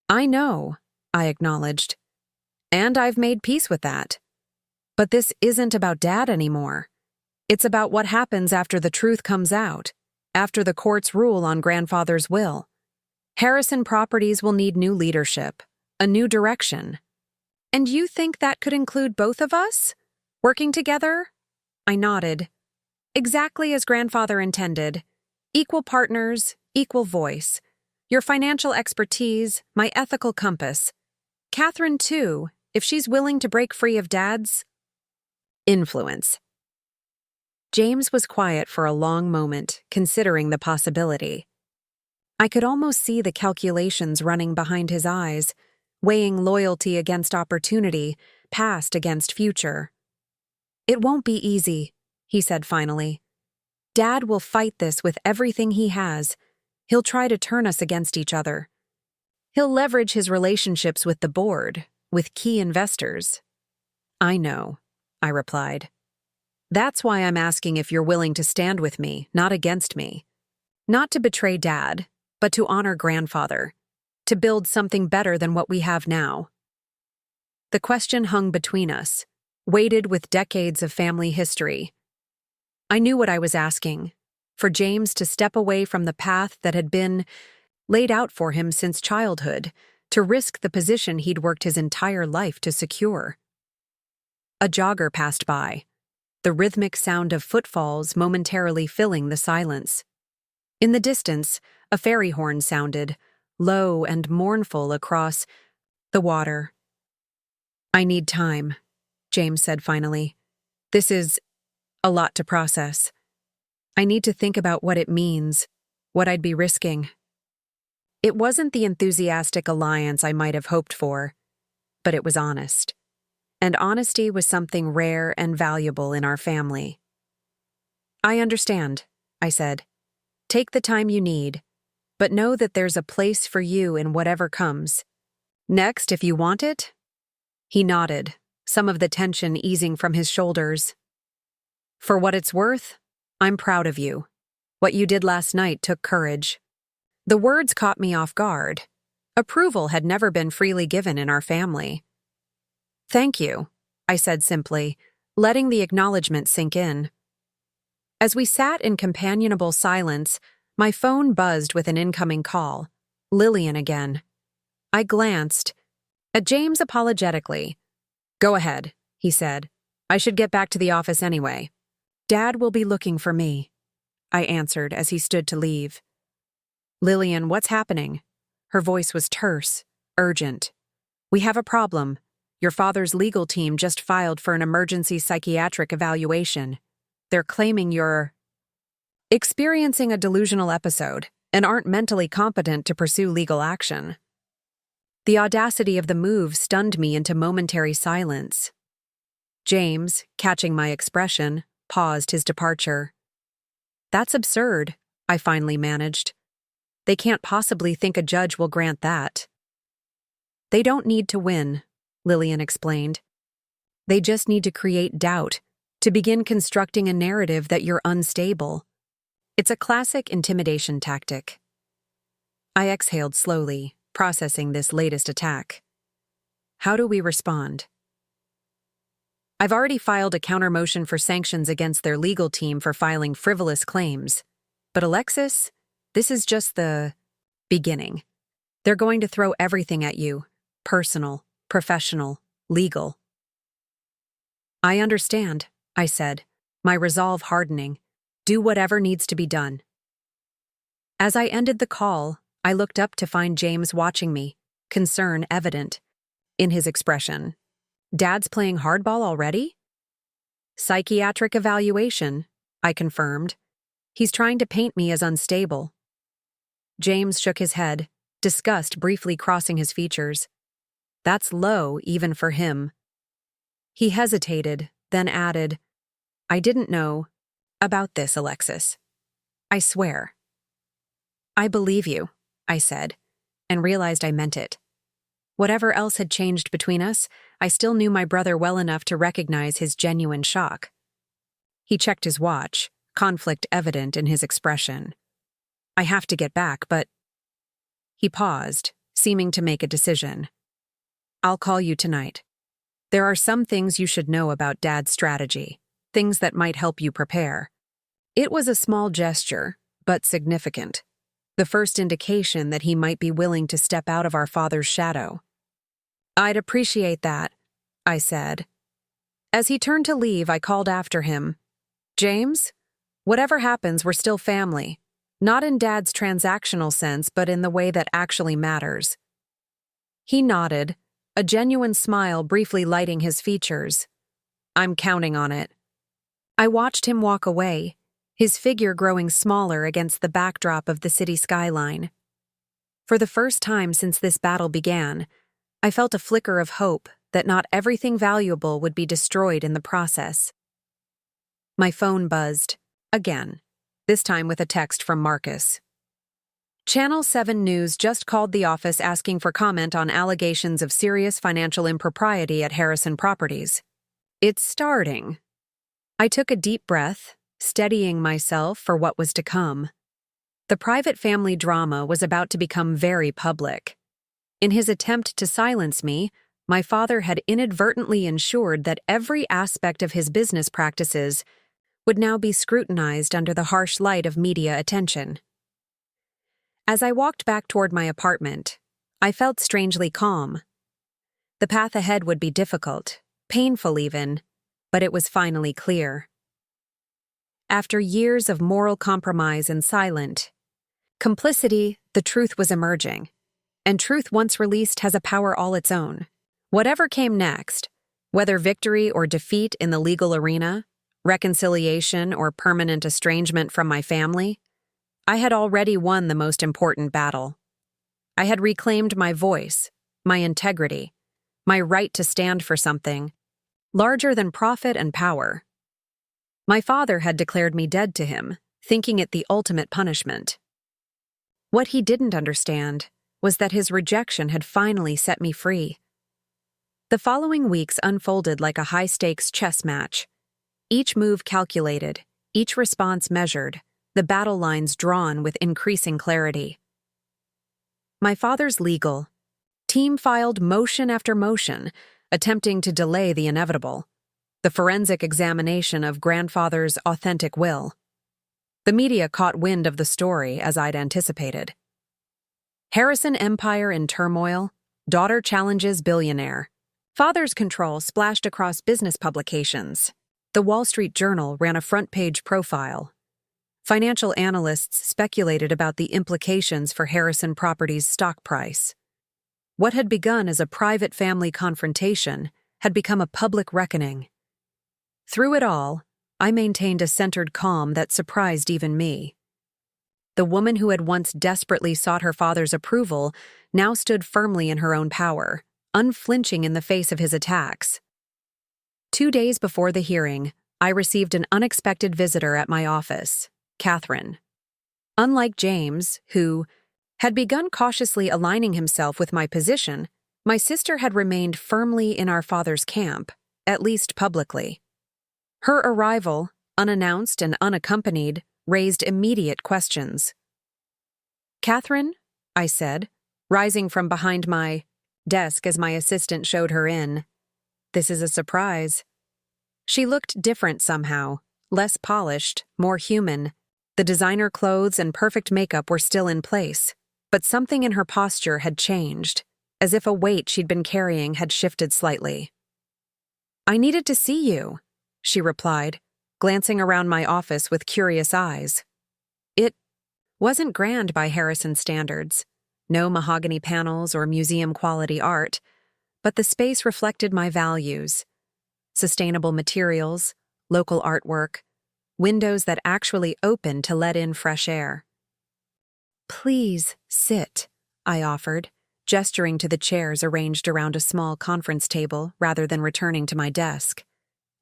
Speaker 1: I know, I acknowledged. And I've made peace with that. But this isn't about Dad anymore. It's about what happens after the truth comes out, after the courts rule on Grandfather's will. Harrison Properties will need new leadership, a new direction. And you think that could include both of us? Working together? I nodded. Exactly as Grandfather intended. Equal partners, equal voice. Your financial expertise, my ethical compass. Catherine, too, if she's willing to break free of Dad's influence. James was quiet for a long moment, considering the possibility. I could almost see the calculations running behind his eyes, weighing loyalty against opportunity, past against future. It won't be easy, he said finally. Dad will fight this with everything he has. He'll try to turn us against each other. He'll leverage his relationships with the board, with key investors. I know, I replied. That's why I'm asking if you're willing to stand with me, not against me. Not to betray Dad, but to honor Grandfather, to build something better than what we have now. The question hung between us, weighted with decades of family history. I knew what I was asking, for James to step away from the path that had been laid out for him since childhood, to risk the position he'd worked his entire life to secure. A jogger passed by, the rhythmic sound of footfalls momentarily filling the silence. In the distance, a ferry horn sounded, low and mournful across the water. "I need time," James said finally. "This is a lot to process. I need to think about what it means, what I'd be risking." It wasn't the enthusiastic alliance I might have hoped for, but it was honest. And honesty was something rare and valuable in our family. "I understand," I said. "Take the time you need, but know that there's a place for you in whatever comes. Next, if you want it." He nodded, some of the tension easing from his shoulders. "For what it's worth, I'm proud of you. What you did last night took courage." The words caught me off guard. Approval had never been freely given in our family. "Thank you," I said simply, letting the acknowledgement sink in. As we sat in companionable silence, my phone buzzed with an incoming call. Lillian again. I glanced at James apologetically. "Go ahead," he said. "I should get back to the office anyway." "Dad will be looking for me," I answered as he stood to leave. "Lillian, what's happening?" Her voice was terse, urgent. "We have a problem. Your father's legal team just filed for an emergency psychiatric evaluation. They're claiming you're experiencing a delusional episode and aren't mentally competent to pursue legal action." The audacity of the move stunned me into momentary silence. James, catching my expression, paused his departure. "That's absurd," I finally managed. "They can't possibly think a judge will grant that." "They don't need to win," Lillian explained. "They just need to create doubt, to begin constructing a narrative that you're unstable. It's a classic intimidation tactic." I exhaled slowly, processing this latest attack. How do we respond? "I've already filed a counter-motion for sanctions against their legal team for filing frivolous claims. But Alexis, this is just the beginning. They're going to throw everything at you, personal, professional, legal." "I understand," I said, my resolve hardening. "Do whatever needs to be done." As I ended the call, I looked up to find James watching me, concern evident in his expression. "Dad's playing hardball already?" "Psychiatric evaluation," I confirmed. "He's trying to paint me as unstable." James shook his head, disgust briefly crossing his features. "That's low, even for him." He hesitated, then added, "I didn't know about this, Alexis. I swear." "I believe you," I said, and realized I meant it. Whatever else had changed between us, I still knew my brother well enough to recognize his genuine shock. He checked his watch, conflict evident in his expression. "I have to get back, but—" He paused, seeming to make a decision. "I'll call you tonight. There are some things you should know about Dad's strategy, things that might help you prepare." It was a small gesture, but significant. The first indication that he might be willing to step out of our father's shadow. "I'd appreciate that," I said. As he turned to leave, I called after him. "James, whatever happens, we're still family. Not in Dad's transactional sense, but in the way that actually matters." He nodded, a genuine smile briefly lighting his features. "I'm counting on it." I watched him walk away, his figure growing smaller against the backdrop of the city skyline. For the first time since this battle began, I felt a flicker of hope that not everything valuable would be destroyed in the process. My phone buzzed, again, this time with a text from Marcus. "Channel 7 News just called the office asking for comment on allegations of serious financial impropriety at Harrison Properties. It's starting." I took a deep breath, steadying myself for what was to come. The private family drama was about to become very public. In his attempt to silence me, my father had inadvertently ensured that every aspect of his business practices would now be scrutinized under the harsh light of media attention. As I walked back toward my apartment, I felt strangely calm. The path ahead would be difficult, painful even, but it was finally clear. After years of moral compromise and silence, Complicity, the truth was emerging. And truth once released has a power all its own. Whatever came next, whether victory or defeat in the legal arena, reconciliation or permanent estrangement from my family, I had already won the most important battle. I had reclaimed my voice, my integrity, my right to stand for something larger than profit and power. My father had declared me dead to him, thinking it the ultimate punishment. What he didn't understand was that his rejection had finally set me free. The following weeks unfolded like a high-stakes chess match. Each move calculated, each response measured, the battle lines drawn with increasing clarity. My father's legal team filed motion after motion, attempting to delay the inevitable, the forensic examination of grandfather's authentic will. The media caught wind of the story, as I'd anticipated. Harrison empire in turmoil, daughter challenges billionaire. Father's control splashed across business publications. The Wall Street Journal ran a front-page profile. Financial analysts speculated about the implications for Harrison Properties' stock price. What had begun as a private family confrontation had become a public reckoning. Through it all, I maintained a centered calm that surprised even me. The woman who had once desperately sought her father's approval now stood firmly in her own power, unflinching in the face of his attacks. 2 days before the hearing, I received an unexpected visitor at my office, Catherine. Unlike James, who had begun cautiously aligning himself with my position, my sister had remained firmly in our father's camp, at least publicly. Her arrival, unannounced and unaccompanied, raised immediate questions. "Catherine," I said, rising from behind my desk as my assistant showed her in. "This is a surprise." She looked different somehow, less polished, more human. The designer clothes and perfect makeup were still in place, but something in her posture had changed, as if a weight she'd been carrying had shifted slightly. "I needed to see you," she replied, glancing around my office with curious eyes. It wasn't grand by Harrison standards, no mahogany panels or museum-quality art, but the space reflected my values: sustainable materials, local artwork, windows that actually opened to let in fresh air. "Please sit," I offered, gesturing to the chairs arranged around a small conference table rather than returning to my desk.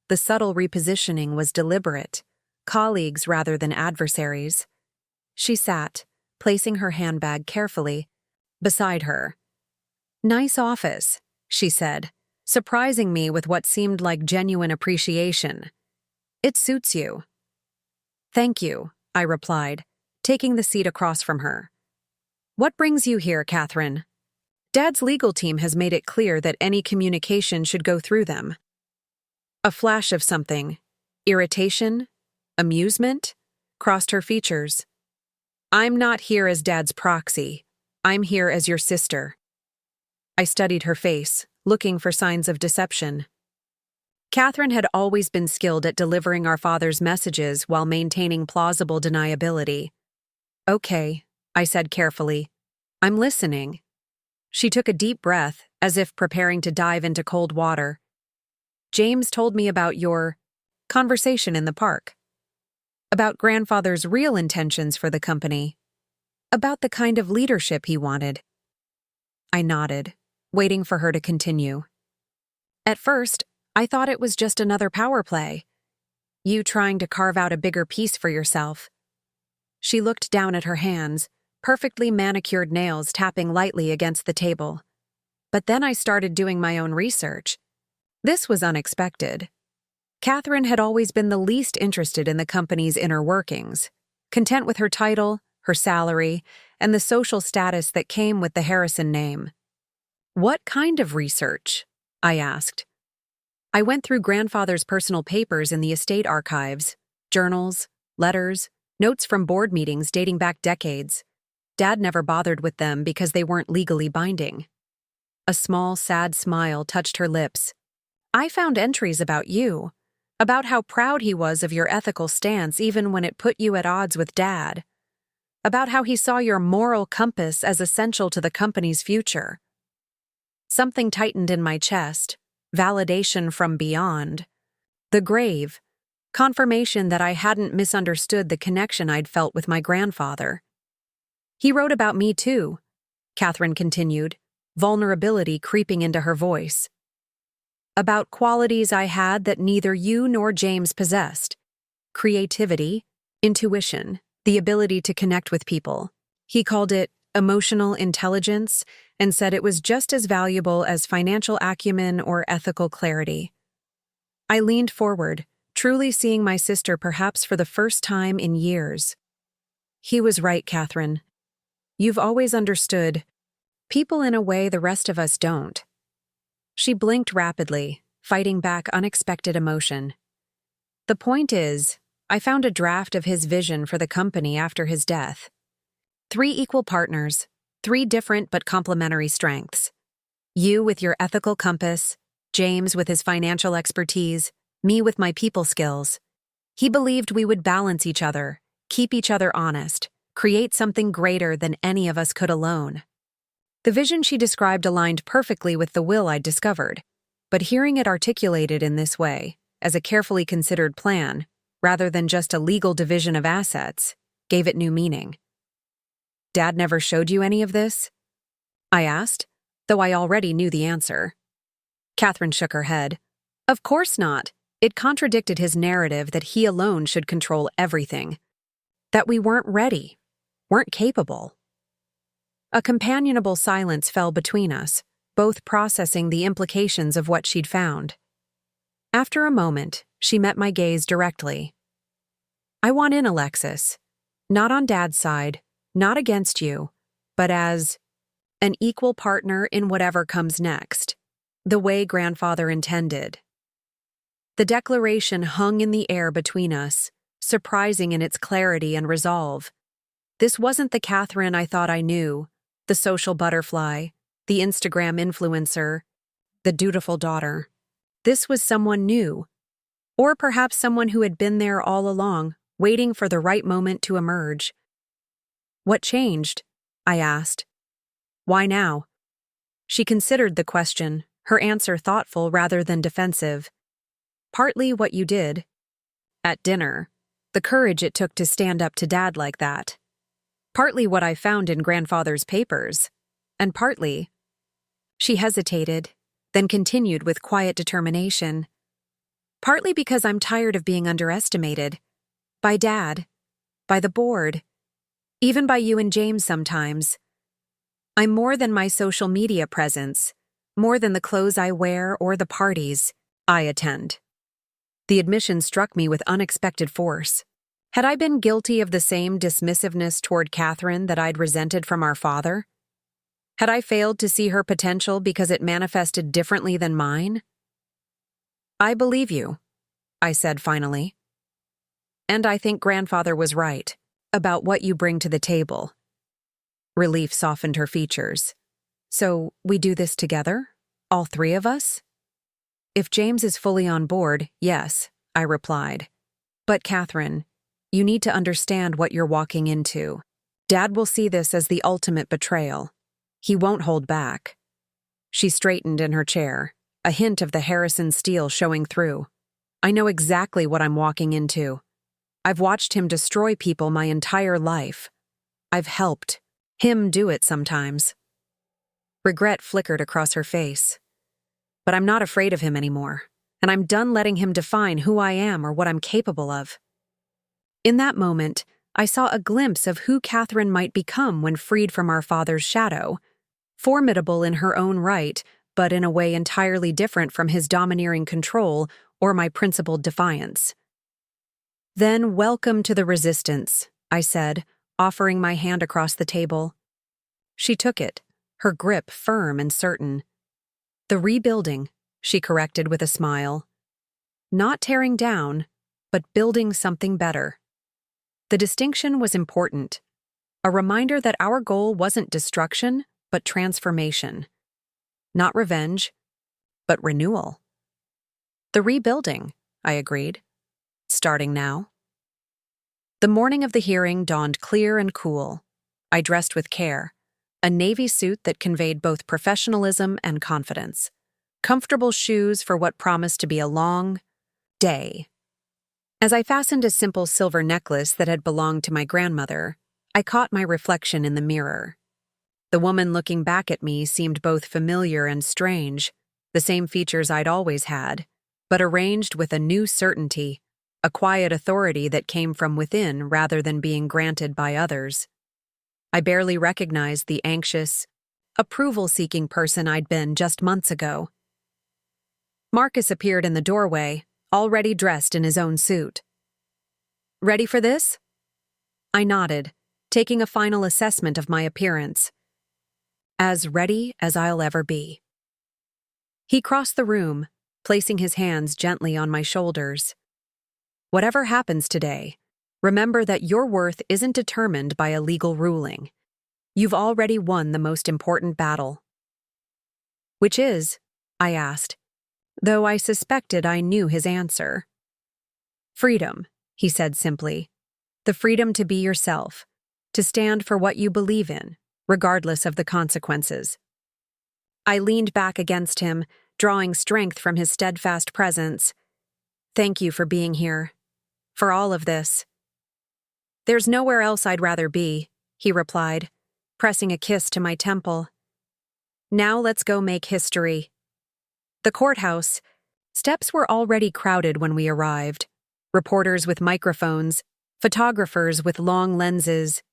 Speaker 1: The subtle repositioning was deliberate, colleagues rather than adversaries. She sat, placing her handbag carefully beside her. "Nice office," she said, surprising me with what seemed like genuine appreciation. "It suits you." "Thank you," I replied, taking the seat across from her. "What brings you here, Catherine?" "Dad's legal team has made it clear that any communication should go through them." A flash of something, irritation, amusement, crossed her features. "I'm not here as Dad's proxy. I'm here as your sister." I studied her face, looking for signs of deception. Catherine had always been skilled at delivering our father's messages while maintaining plausible deniability. "Okay," I said carefully. "I'm listening." She took a deep breath, as if preparing to dive into cold water. "James told me about your conversation in the park. About grandfather's real intentions for the company. About the kind of leadership he wanted." I nodded, waiting for her to continue. "At first, I thought it was just another power play. You trying to carve out a bigger piece for yourself." She looked down at her hands, perfectly manicured nails tapping lightly against the table. But then I started doing my own research. This was unexpected. Catherine had always been the least interested in the company's inner workings, content with her title, her salary, and the social status that came with the Harrison name. "What kind of research?" I asked. I went through grandfather's personal papers in the estate archives, journals, letters, notes from board meetings dating back decades. Dad never bothered with them because they weren't legally binding. A small, sad smile touched her lips. "I found entries about you, about how proud he was of your ethical stance even when it put you at odds with Dad." about how he saw your moral compass as essential to the company's future. Something tightened in my chest, validation from beyond. The grave, confirmation that I hadn't misunderstood the connection I'd felt with my grandfather. He wrote about me too, Catherine continued, vulnerability creeping into her voice. About qualities I had that neither you nor James possessed. Creativity, intuition, the ability to connect with people. He called it emotional intelligence and said it was just as valuable as financial acumen or ethical clarity. I leaned forward, truly seeing my sister perhaps for the first time in years. He was right, Catherine. You've always understood people in a way the rest of us don't. She blinked rapidly, fighting back unexpected emotion. The point is, I found a draft of his vision for the company after his death. 3 equal partners, 3 different but complementary strengths. You with your ethical compass, James with his financial expertise, me with my people skills. He believed we would balance each other, keep each other honest, create something greater than any of us could alone. The vision she described aligned perfectly with the will I'd discovered, but hearing it articulated in this way, as a carefully considered plan, rather than just a legal division of assets, gave it new meaning. Dad never showed you any of this? I asked, though I already knew the answer. Catherine shook her head. Of course not. It contradicted his narrative that he alone should control everything. That we weren't ready, weren't capable. A companionable silence fell between us, both processing the implications of what she'd found. After a moment, she met my gaze directly. I want in, Alexis. Not on Dad's side, not against you, but as an equal partner in whatever comes next, the way Grandfather intended. The declaration hung in the air between us, surprising in its clarity and resolve. This wasn't the Catherine I thought I knew, the social butterfly, the Instagram influencer, the dutiful daughter. This was someone new, or perhaps someone who had been there all along, waiting for the right moment to emerge. What changed? I asked. Why now? She considered the question, her answer thoughtful rather than defensive. Partly what you did. At dinner, the courage it took to stand up to Dad like that. Partly what I found in Grandfather's papers. And partly. She hesitated, then continued with quiet determination. Partly because I'm tired of being underestimated. By Dad. By the board. Even by you and James sometimes. I'm more than my social media presence, more than the clothes I wear or the parties I attend. The admission struck me with unexpected force. Had I been guilty of the same dismissiveness toward Catherine that I'd resented from our father? Had I failed to see her potential because it manifested differently than mine? I believe you, I said finally. And I think Grandfather was right about what you bring to the table. Relief softened her features. So, we do this together? All 3 of us? If James is fully on board, yes, I replied. But Catherine, you need to understand what you're walking into. Dad will see this as the ultimate betrayal. He won't hold back. She straightened in her chair, a hint of the Harrison steel showing through. I know exactly what I'm walking into. I've watched him destroy people my entire life. I've helped him do it sometimes. Regret flickered across her face. But I'm not afraid of him anymore, and I'm done letting him define who I am or what I'm capable of. In that moment, I saw a glimpse of who Catherine might become when freed from our father's shadow, formidable in her own right, but in a way entirely different from his domineering control or my principled defiance. Then welcome to the resistance, I said, offering my hand across the table. She took it, her grip firm and certain. The rebuilding, she corrected with a smile. Not tearing down, but building something better. The distinction was important, a reminder that our goal wasn't destruction, but transformation. Not revenge, but renewal. The rebuilding, I agreed. Starting now. The morning of the hearing dawned clear and cool. I dressed with care, a navy suit that conveyed both professionalism and confidence, comfortable shoes for what promised to be a long day. As I fastened a simple silver necklace that had belonged to my grandmother, I caught my reflection in the mirror. The woman looking back at me seemed both familiar and strange, the same features I'd always had, but arranged with a new certainty, a quiet authority that came from within rather than being granted by others. I barely recognized the anxious, approval-seeking person I'd been just months ago. Marcus appeared in the doorway, already dressed in his own suit. "Ready for this?" I nodded, taking a final assessment of my appearance. As ready as I'll ever be. He crossed the room, placing his hands gently on my shoulders. "Whatever happens today, remember that your worth isn't determined by a legal ruling. You've already won the most important battle." "Which is?" I asked, though I suspected I knew his answer. "Freedom," he said simply. "The freedom to be yourself, to stand for what you believe in, regardless of the consequences." I leaned back against him, drawing strength from his steadfast presence. "Thank you for being here. For all of this." "There's nowhere else I'd rather be," he replied, pressing a kiss to my temple. "Now let's go make history." The courthouse. Steps were already crowded when we arrived. Reporters with microphones, photographers with long lenses,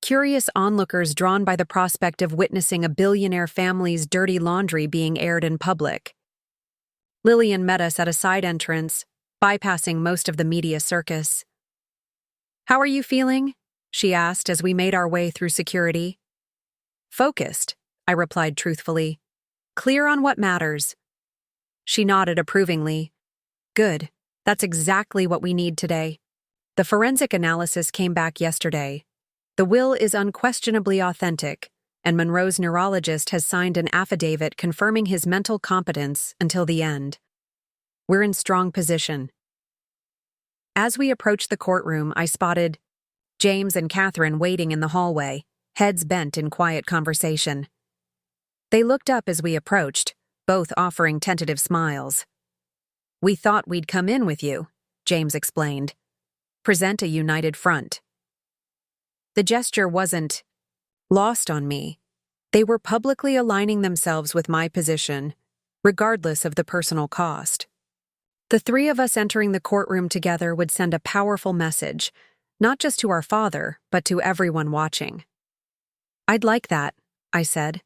Speaker 1: curious onlookers drawn by the prospect of witnessing a billionaire family's dirty laundry being aired in public. Lillian met us at a side entrance, bypassing most of the media circus. "How are you feeling?" she asked as we made our way through security. "Focused," I replied truthfully. "Clear on what matters." She nodded approvingly. "Good. That's exactly what we need today." The forensic analysis came back yesterday. The will is unquestionably authentic, and Monroe's neurologist has signed an affidavit confirming his mental competence until the end. We're in strong position. As we approached the courtroom, I spotted James and Catherine waiting in the hallway, heads bent in quiet conversation. They looked up as we approached, both offering tentative smiles. "We thought we'd come in with you," James explained. "Present a united front." The gesture wasn't lost on me. They were publicly aligning themselves with my position, regardless of the personal cost. The three of us entering the courtroom together would send a powerful message, not just to our father, but to everyone watching. "I'd like that," I said.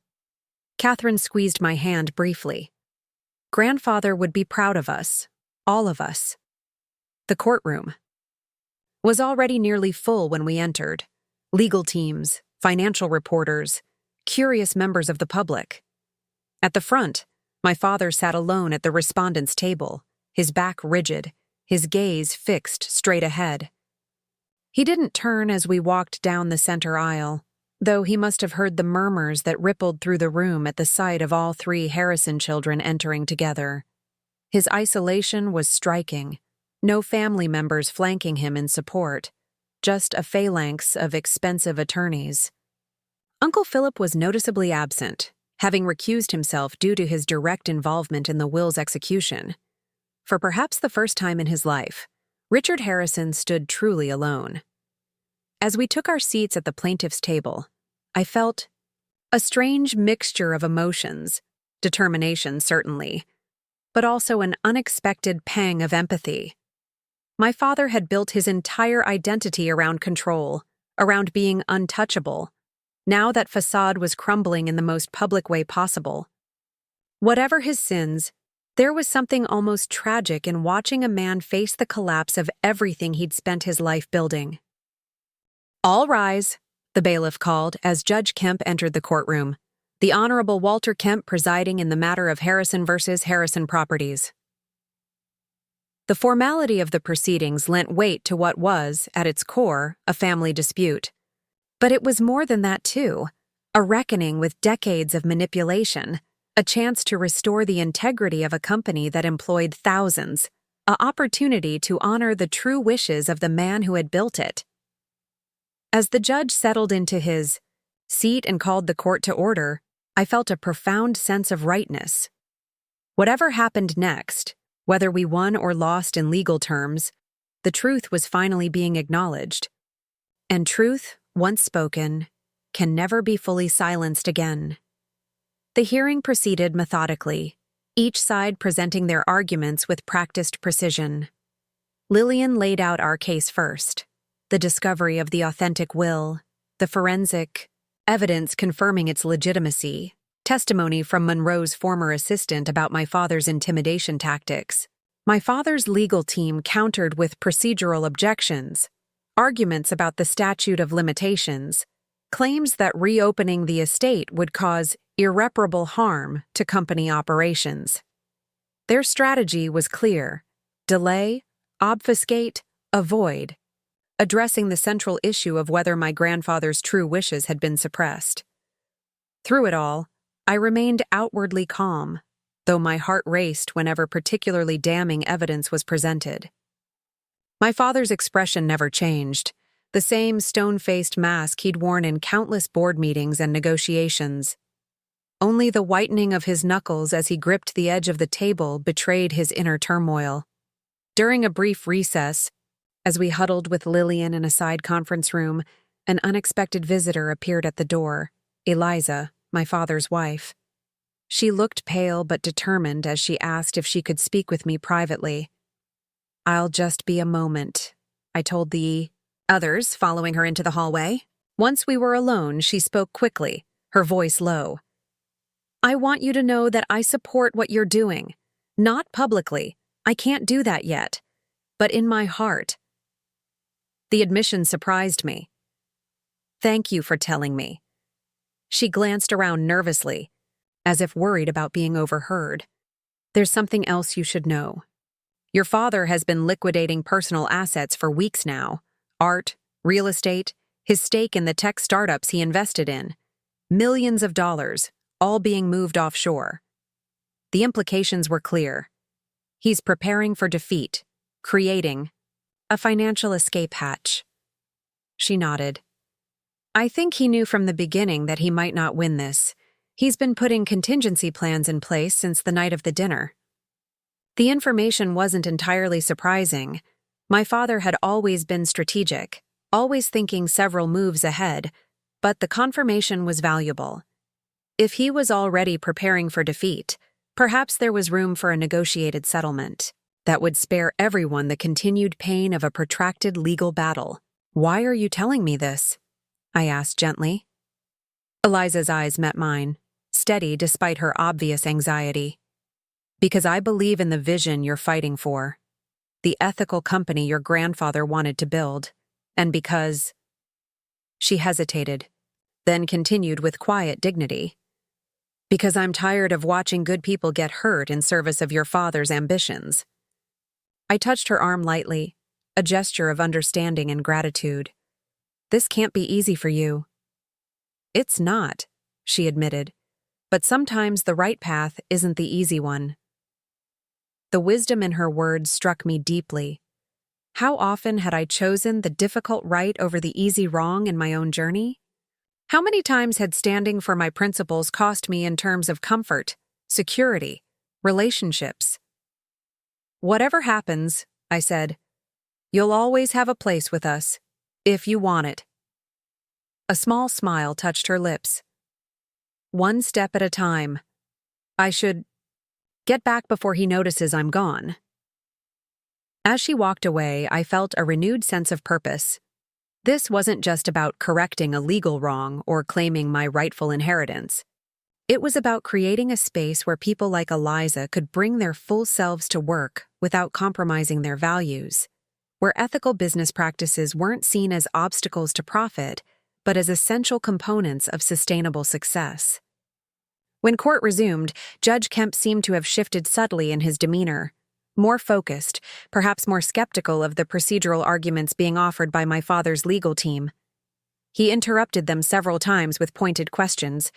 Speaker 1: Catherine squeezed my hand briefly. Grandfather would be proud of us, all of us. The courtroom was already nearly full when we entered. Legal teams, financial reporters, curious members of the public. At the front, my father sat alone at the respondents' table, his back rigid, his gaze fixed straight ahead. He didn't turn as we walked down the center aisle, though he must have heard the murmurs that rippled through the room at the sight of all three Harrison children entering together. His isolation was striking, no family members flanking him in support. Just a phalanx of expensive attorneys. Uncle Philip was noticeably absent, having recused himself due to his direct involvement in the will's execution. For perhaps the first time in his life, Richard Harrison stood truly alone. As we took our seats at the plaintiff's table, I felt a strange mixture of emotions, determination certainly, but also an unexpected pang of empathy. My father had built his entire identity around control, around being untouchable. Now that facade was crumbling in the most public way possible. Whatever his sins, there was something almost tragic in watching a man face the collapse of everything he'd spent his life building. "All rise," the bailiff called as Judge Kemp entered the courtroom, the Honorable Walter Kemp presiding in the matter of Harrison versus Harrison Properties. The formality of the proceedings lent weight to what was, at its core, a family dispute. But it was more than that, too. A reckoning with decades of manipulation, a chance to restore the integrity of a company that employed thousands, an opportunity to honor the true wishes of the man who had built it. As the judge settled into his seat and called the court to order, I felt a profound sense of rightness. Whatever happened next, whether we won or lost in legal terms, the truth was finally being acknowledged. And truth, once spoken, can never be fully silenced again. The hearing proceeded methodically, each side presenting their arguments with practiced precision. Lillian laid out our case first: the discovery of the authentic will, the forensic evidence confirming its legitimacy, testimony from Monroe's former assistant about my father's intimidation tactics. My father's legal team countered with procedural objections, arguments about the statute of limitations, claims that reopening the estate would cause irreparable harm to company operations. Their strategy was clear: delay, obfuscate, avoid, addressing the central issue of whether my grandfather's true wishes had been suppressed. Through it all, I remained outwardly calm, though my heart raced whenever particularly damning evidence was presented. My father's expression never changed, the same stone-faced mask he'd worn in countless board meetings and negotiations. Only the whitening of his knuckles as he gripped the edge of the table betrayed his inner turmoil. During a brief recess, as we huddled with Lillian in a side conference room, an unexpected visitor appeared at the door: Eliza, my father's wife. She looked pale but determined as she asked if she could speak with me privately. "I'll just be a moment," I told the others, following her into the hallway. Once we were alone, she spoke quickly, her voice low. "I want you to know that I support what you're doing. Not publicly, I can't do that yet, but in my heart." The admission surprised me. "Thank you for telling me." She glanced around nervously, as if worried about being overheard. "There's something else you should know. Your father has been liquidating personal assets for weeks now: art, real estate, his stake in the tech startups he invested in. Millions of dollars, all being moved offshore. The implications were clear. He's preparing for defeat, creating a financial escape hatch." She nodded. "I think he knew from the beginning that he might not win this. He's been putting contingency plans in place since the night of the dinner." The information wasn't entirely surprising. My father had always been strategic, always thinking several moves ahead, but the confirmation was valuable. If he was already preparing for defeat, perhaps there was room for a negotiated settlement that would spare everyone the continued pain of a protracted legal battle. "Why are you telling me this?" I asked gently. Eliza's eyes met mine, steady despite her obvious anxiety. "Because I believe in the vision you're fighting for, the ethical company your grandfather wanted to build, and because—" She hesitated, then continued with quiet dignity. "Because I'm tired of watching good people get hurt in service of your father's ambitions." I touched her arm lightly, a gesture of understanding and gratitude. "This can't be easy for you." "It's not," she admitted, "but sometimes the right path isn't the easy one." The wisdom in her words struck me deeply. How often had I chosen the difficult right over the easy wrong in my own journey? How many times had standing for my principles cost me in terms of comfort, security, relationships? "Whatever happens," I said, "you'll always have a place with us, if you want it." A small smile touched her lips. "One step at a time. I should get back before he notices I'm gone." As she walked away, I felt a renewed sense of purpose. This wasn't just about correcting a legal wrong or claiming my rightful inheritance. It was about creating a space where people like Eliza could bring their full selves to work without compromising their values, where ethical business practices weren't seen as obstacles to profit, but as essential components of sustainable success. When court resumed, Judge Kemp seemed to have shifted subtly in his demeanor, more focused, perhaps more skeptical of the procedural arguments being offered by my father's legal team. He interrupted them several times with pointed questions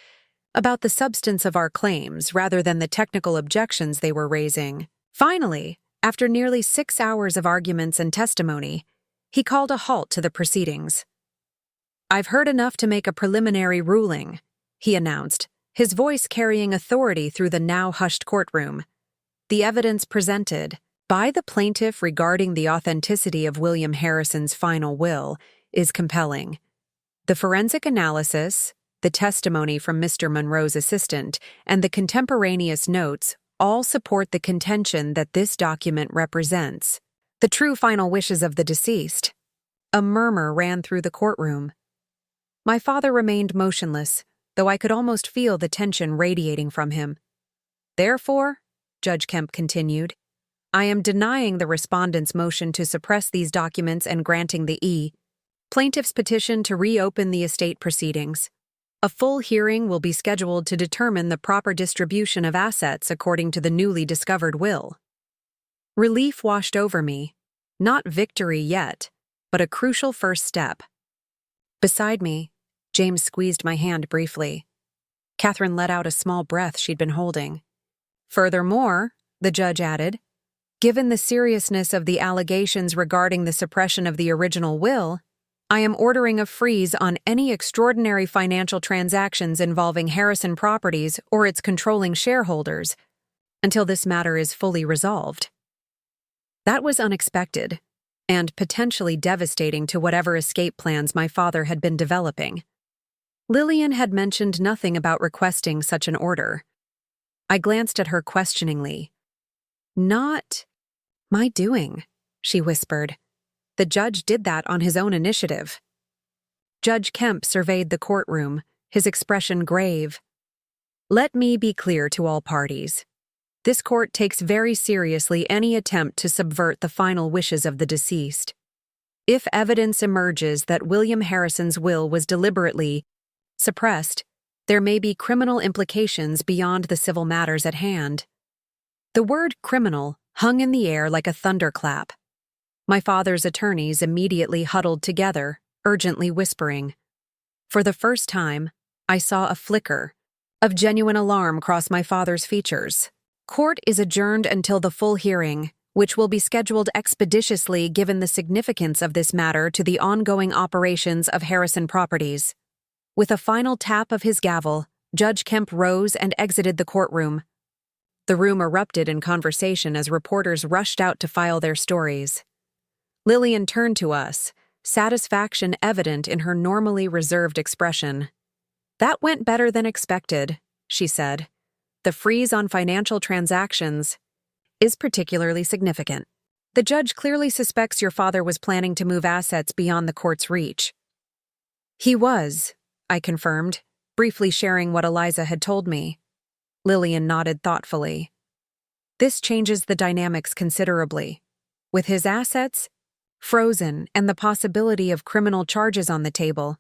Speaker 1: about the substance of our claims rather than the technical objections they were raising. Finally, after nearly 6 hours of arguments and testimony, he called a halt to the proceedings. "I've heard enough to make a preliminary ruling," he announced, his voice carrying authority through the now hushed courtroom. "The evidence presented by the plaintiff regarding the authenticity of William Harrison's final will is compelling. The forensic analysis, the testimony from Mr. Monroe's assistant, and the contemporaneous notes all support the contention that this document represents the true final wishes of the deceased." A murmur ran through the courtroom. My father remained motionless, though I could almost feel the tension radiating from him. "Therefore," Judge Kemp continued, "I am denying the respondent's motion to suppress these documents and granting the plaintiff's petition to reopen the estate proceedings. A full hearing will be scheduled to determine the proper distribution of assets according to the newly discovered will." Relief washed over me. Not victory yet, but a crucial first step. Beside me, James squeezed my hand briefly. Catherine let out a small breath she'd been holding. "Furthermore," the judge added, "given the seriousness of the allegations regarding the suppression of the original will, I am ordering a freeze on any extraordinary financial transactions involving Harrison Properties or its controlling shareholders until this matter is fully resolved." That was unexpected and potentially devastating to whatever escape plans my father had been developing. Lillian had mentioned nothing about requesting such an order. I glanced at her questioningly. "Not my doing," she whispered. "The judge did that on his own initiative." Judge Kemp surveyed the courtroom, his expression grave. "Let me be clear to all parties. This court takes very seriously any attempt to subvert the final wishes of the deceased. If evidence emerges that William Harrison's will was deliberately suppressed, there may be criminal implications beyond the civil matters at hand." The word criminal hung in the air like a thunderclap. My father's attorneys immediately huddled together, urgently whispering. For the first time, I saw a flicker of genuine alarm cross my father's features. "Court is adjourned until the full hearing, which will be scheduled expeditiously given the significance of this matter to the ongoing operations of Harrison Properties." With a final tap of his gavel, Judge Kemp rose and exited the courtroom. The room erupted in conversation as reporters rushed out to file their stories. Lillian turned to us, satisfaction evident in her normally reserved expression. "That went better than expected," she said. "The freeze on financial transactions is particularly significant. The judge clearly suspects your father was planning to move assets beyond the court's reach." "He was," I confirmed, briefly sharing what Eliza had told me. Lillian nodded thoughtfully. "This changes the dynamics considerably. With his assets frozen and the possibility of criminal charges on the table,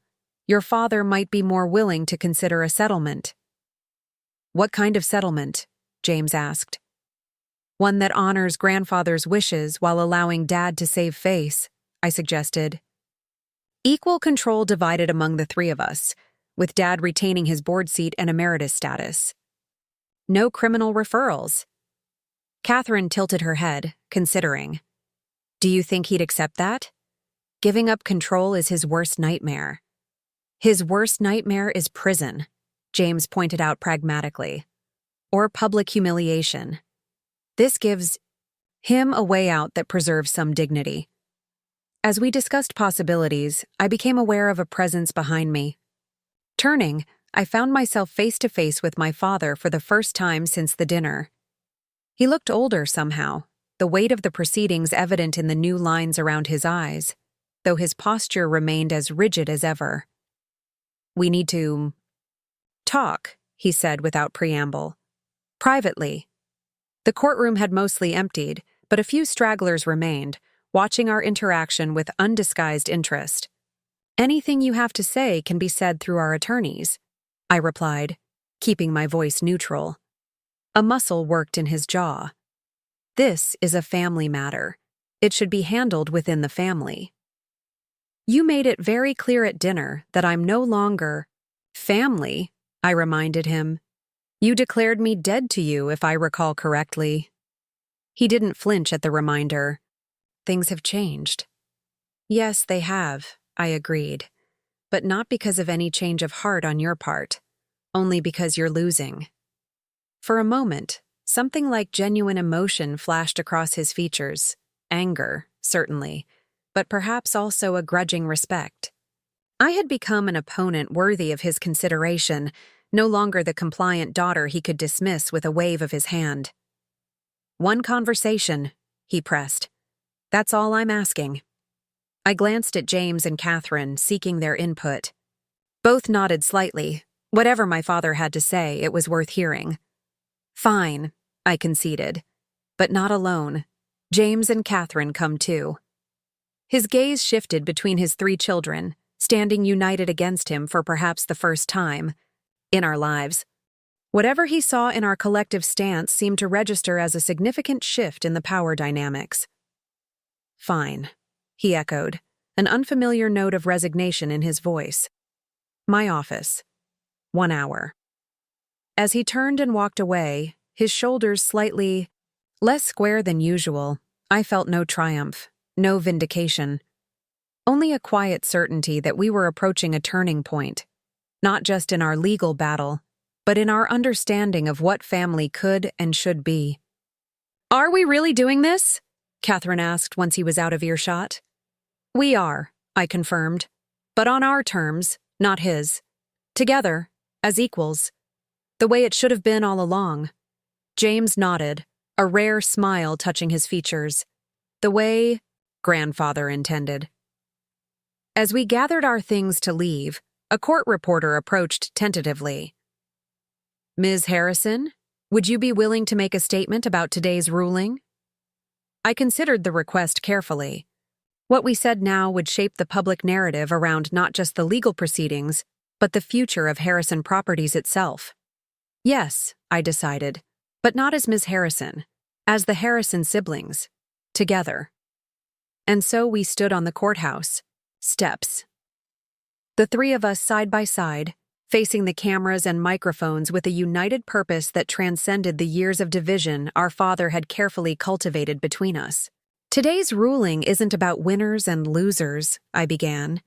Speaker 1: your father might be more willing to consider a settlement." "What kind of settlement?" James asked. "One that honors grandfather's wishes while allowing Dad to save face," I suggested. "Equal control divided among the three of us, with Dad retaining his board seat and emeritus status. No criminal referrals." Catherine tilted her head, considering. "Do you think he'd accept that? Giving up control is his worst nightmare." "His worst nightmare is prison," James pointed out pragmatically. "Or public humiliation. This gives him a way out that preserves some dignity." As we discussed possibilities, I became aware of a presence behind me. Turning, I found myself face to face with my father for the first time since the dinner. He looked older somehow, the weight of the proceedings evident in the new lines around his eyes, though his posture remained as rigid as ever. "We need to talk," he said without preamble. "Privately." The courtroom had mostly emptied, but a few stragglers remained, watching our interaction with undisguised interest. "Anything you have to say can be said through our attorneys," I replied, keeping my voice neutral. A muscle worked in his jaw. "This is a family matter. It should be handled within the family." "You made it very clear at dinner that I'm no longer family," I reminded him. "You declared me dead to you, if I recall correctly." He didn't flinch at the reminder. "Things have changed." "Yes, they have," I agreed. but not because of any change of heart on your part, only because you're losing. For a moment, something like genuine emotion flashed across his features. Anger, certainly, but perhaps also a grudging respect. I had become an opponent worthy of his consideration, no longer the compliant daughter he could dismiss with a wave of his hand. "One conversation," he pressed. "That's all I'm asking." I glanced at James and Catherine, seeking their input. Both nodded slightly. Whatever my father had to say, it was worth hearing. "Fine," I conceded. "But not alone. James and Catherine come too." His gaze shifted between his 3 children, standing united against him for perhaps the first time in our lives. Whatever he saw in our collective stance seemed to register as a significant shift in the power dynamics. "Fine," he echoed, an unfamiliar note of resignation in his voice. "My office. 1 hour." As he turned and walked away, his shoulders slightly less square than usual, I felt no triumph, no vindication. Only a quiet certainty that we were approaching a turning point, not just in our legal battle, but in our understanding of what family could and should be. "Are we really doing this?" Catherine asked once he was out of earshot. "We are," I confirmed, "but on our terms, not his. Together, as equals. The way it should have been all along." James nodded, a rare smile touching his features. "The way grandfather intended." As we gathered our things to leave, a court reporter approached tentatively. "Ms. Harrison, would you be willing to make a statement about today's ruling?" I considered the request carefully. What we said now would shape the public narrative around not just the legal proceedings, but the future of Harrison Properties itself. Yes, I decided, but not as Ms. Harrison, as the Harrison siblings, together. And so we stood on the courthouse steps. The 3 of us side by side, facing the cameras and microphones with a united purpose that transcended the years of division our father had carefully cultivated between us. "Today's ruling isn't about winners and losers," I began.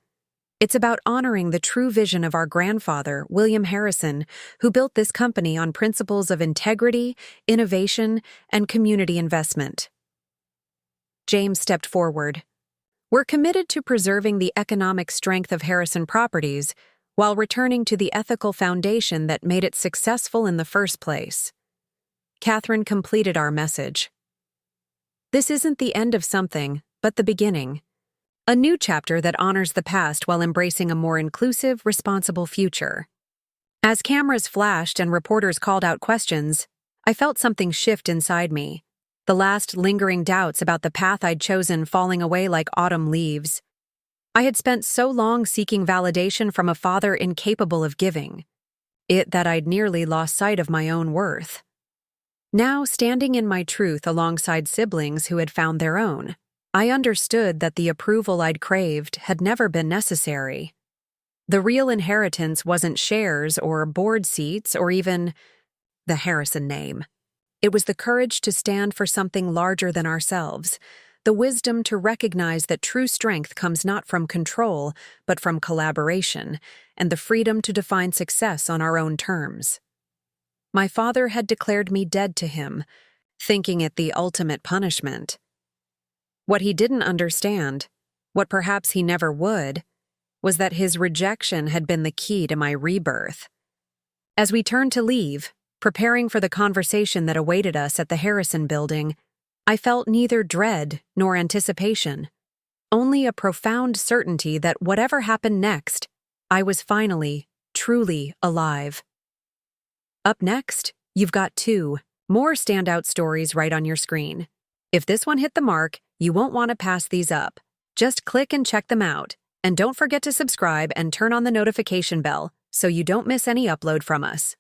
Speaker 1: "It's about honoring the true vision of our grandfather, William Harrison, who built this company on principles of integrity, innovation, and community investment." James stepped forward. "We're committed to preserving the economic strength of Harrison Properties while returning to the ethical foundation that made it successful in the first place." Catherine completed our message. "This isn't the end of something, but the beginning. A new chapter that honors the past while embracing a more inclusive, responsible future." As cameras flashed and reporters called out questions, I felt something shift inside me, the last lingering doubts about the path I'd chosen falling away like autumn leaves. I had spent so long seeking validation from a father incapable of giving it that I'd nearly lost sight of my own worth. Now, standing in my truth alongside siblings who had found their own, I understood that the approval I'd craved had never been necessary. The real inheritance wasn't shares or board seats or even the Harrison name. It was the courage to stand for something larger than ourselves, the wisdom to recognize that true strength comes not from control, but from collaboration, and the freedom to define success on our own terms. My father had declared me dead to him, thinking it the ultimate punishment. What he didn't understand, what perhaps he never would, was that his rejection had been the key to my rebirth. As we turned to leave, preparing for the conversation that awaited us at the Harrison building, I felt neither dread nor anticipation, only a profound certainty that whatever happened next, I was finally, truly alive. Up next, you've got 2 more standout stories right on your screen. If this one hit the mark, you won't want to pass these up. Just click and check them out, and don't forget to subscribe and turn on the notification bell so you don't miss any upload from us.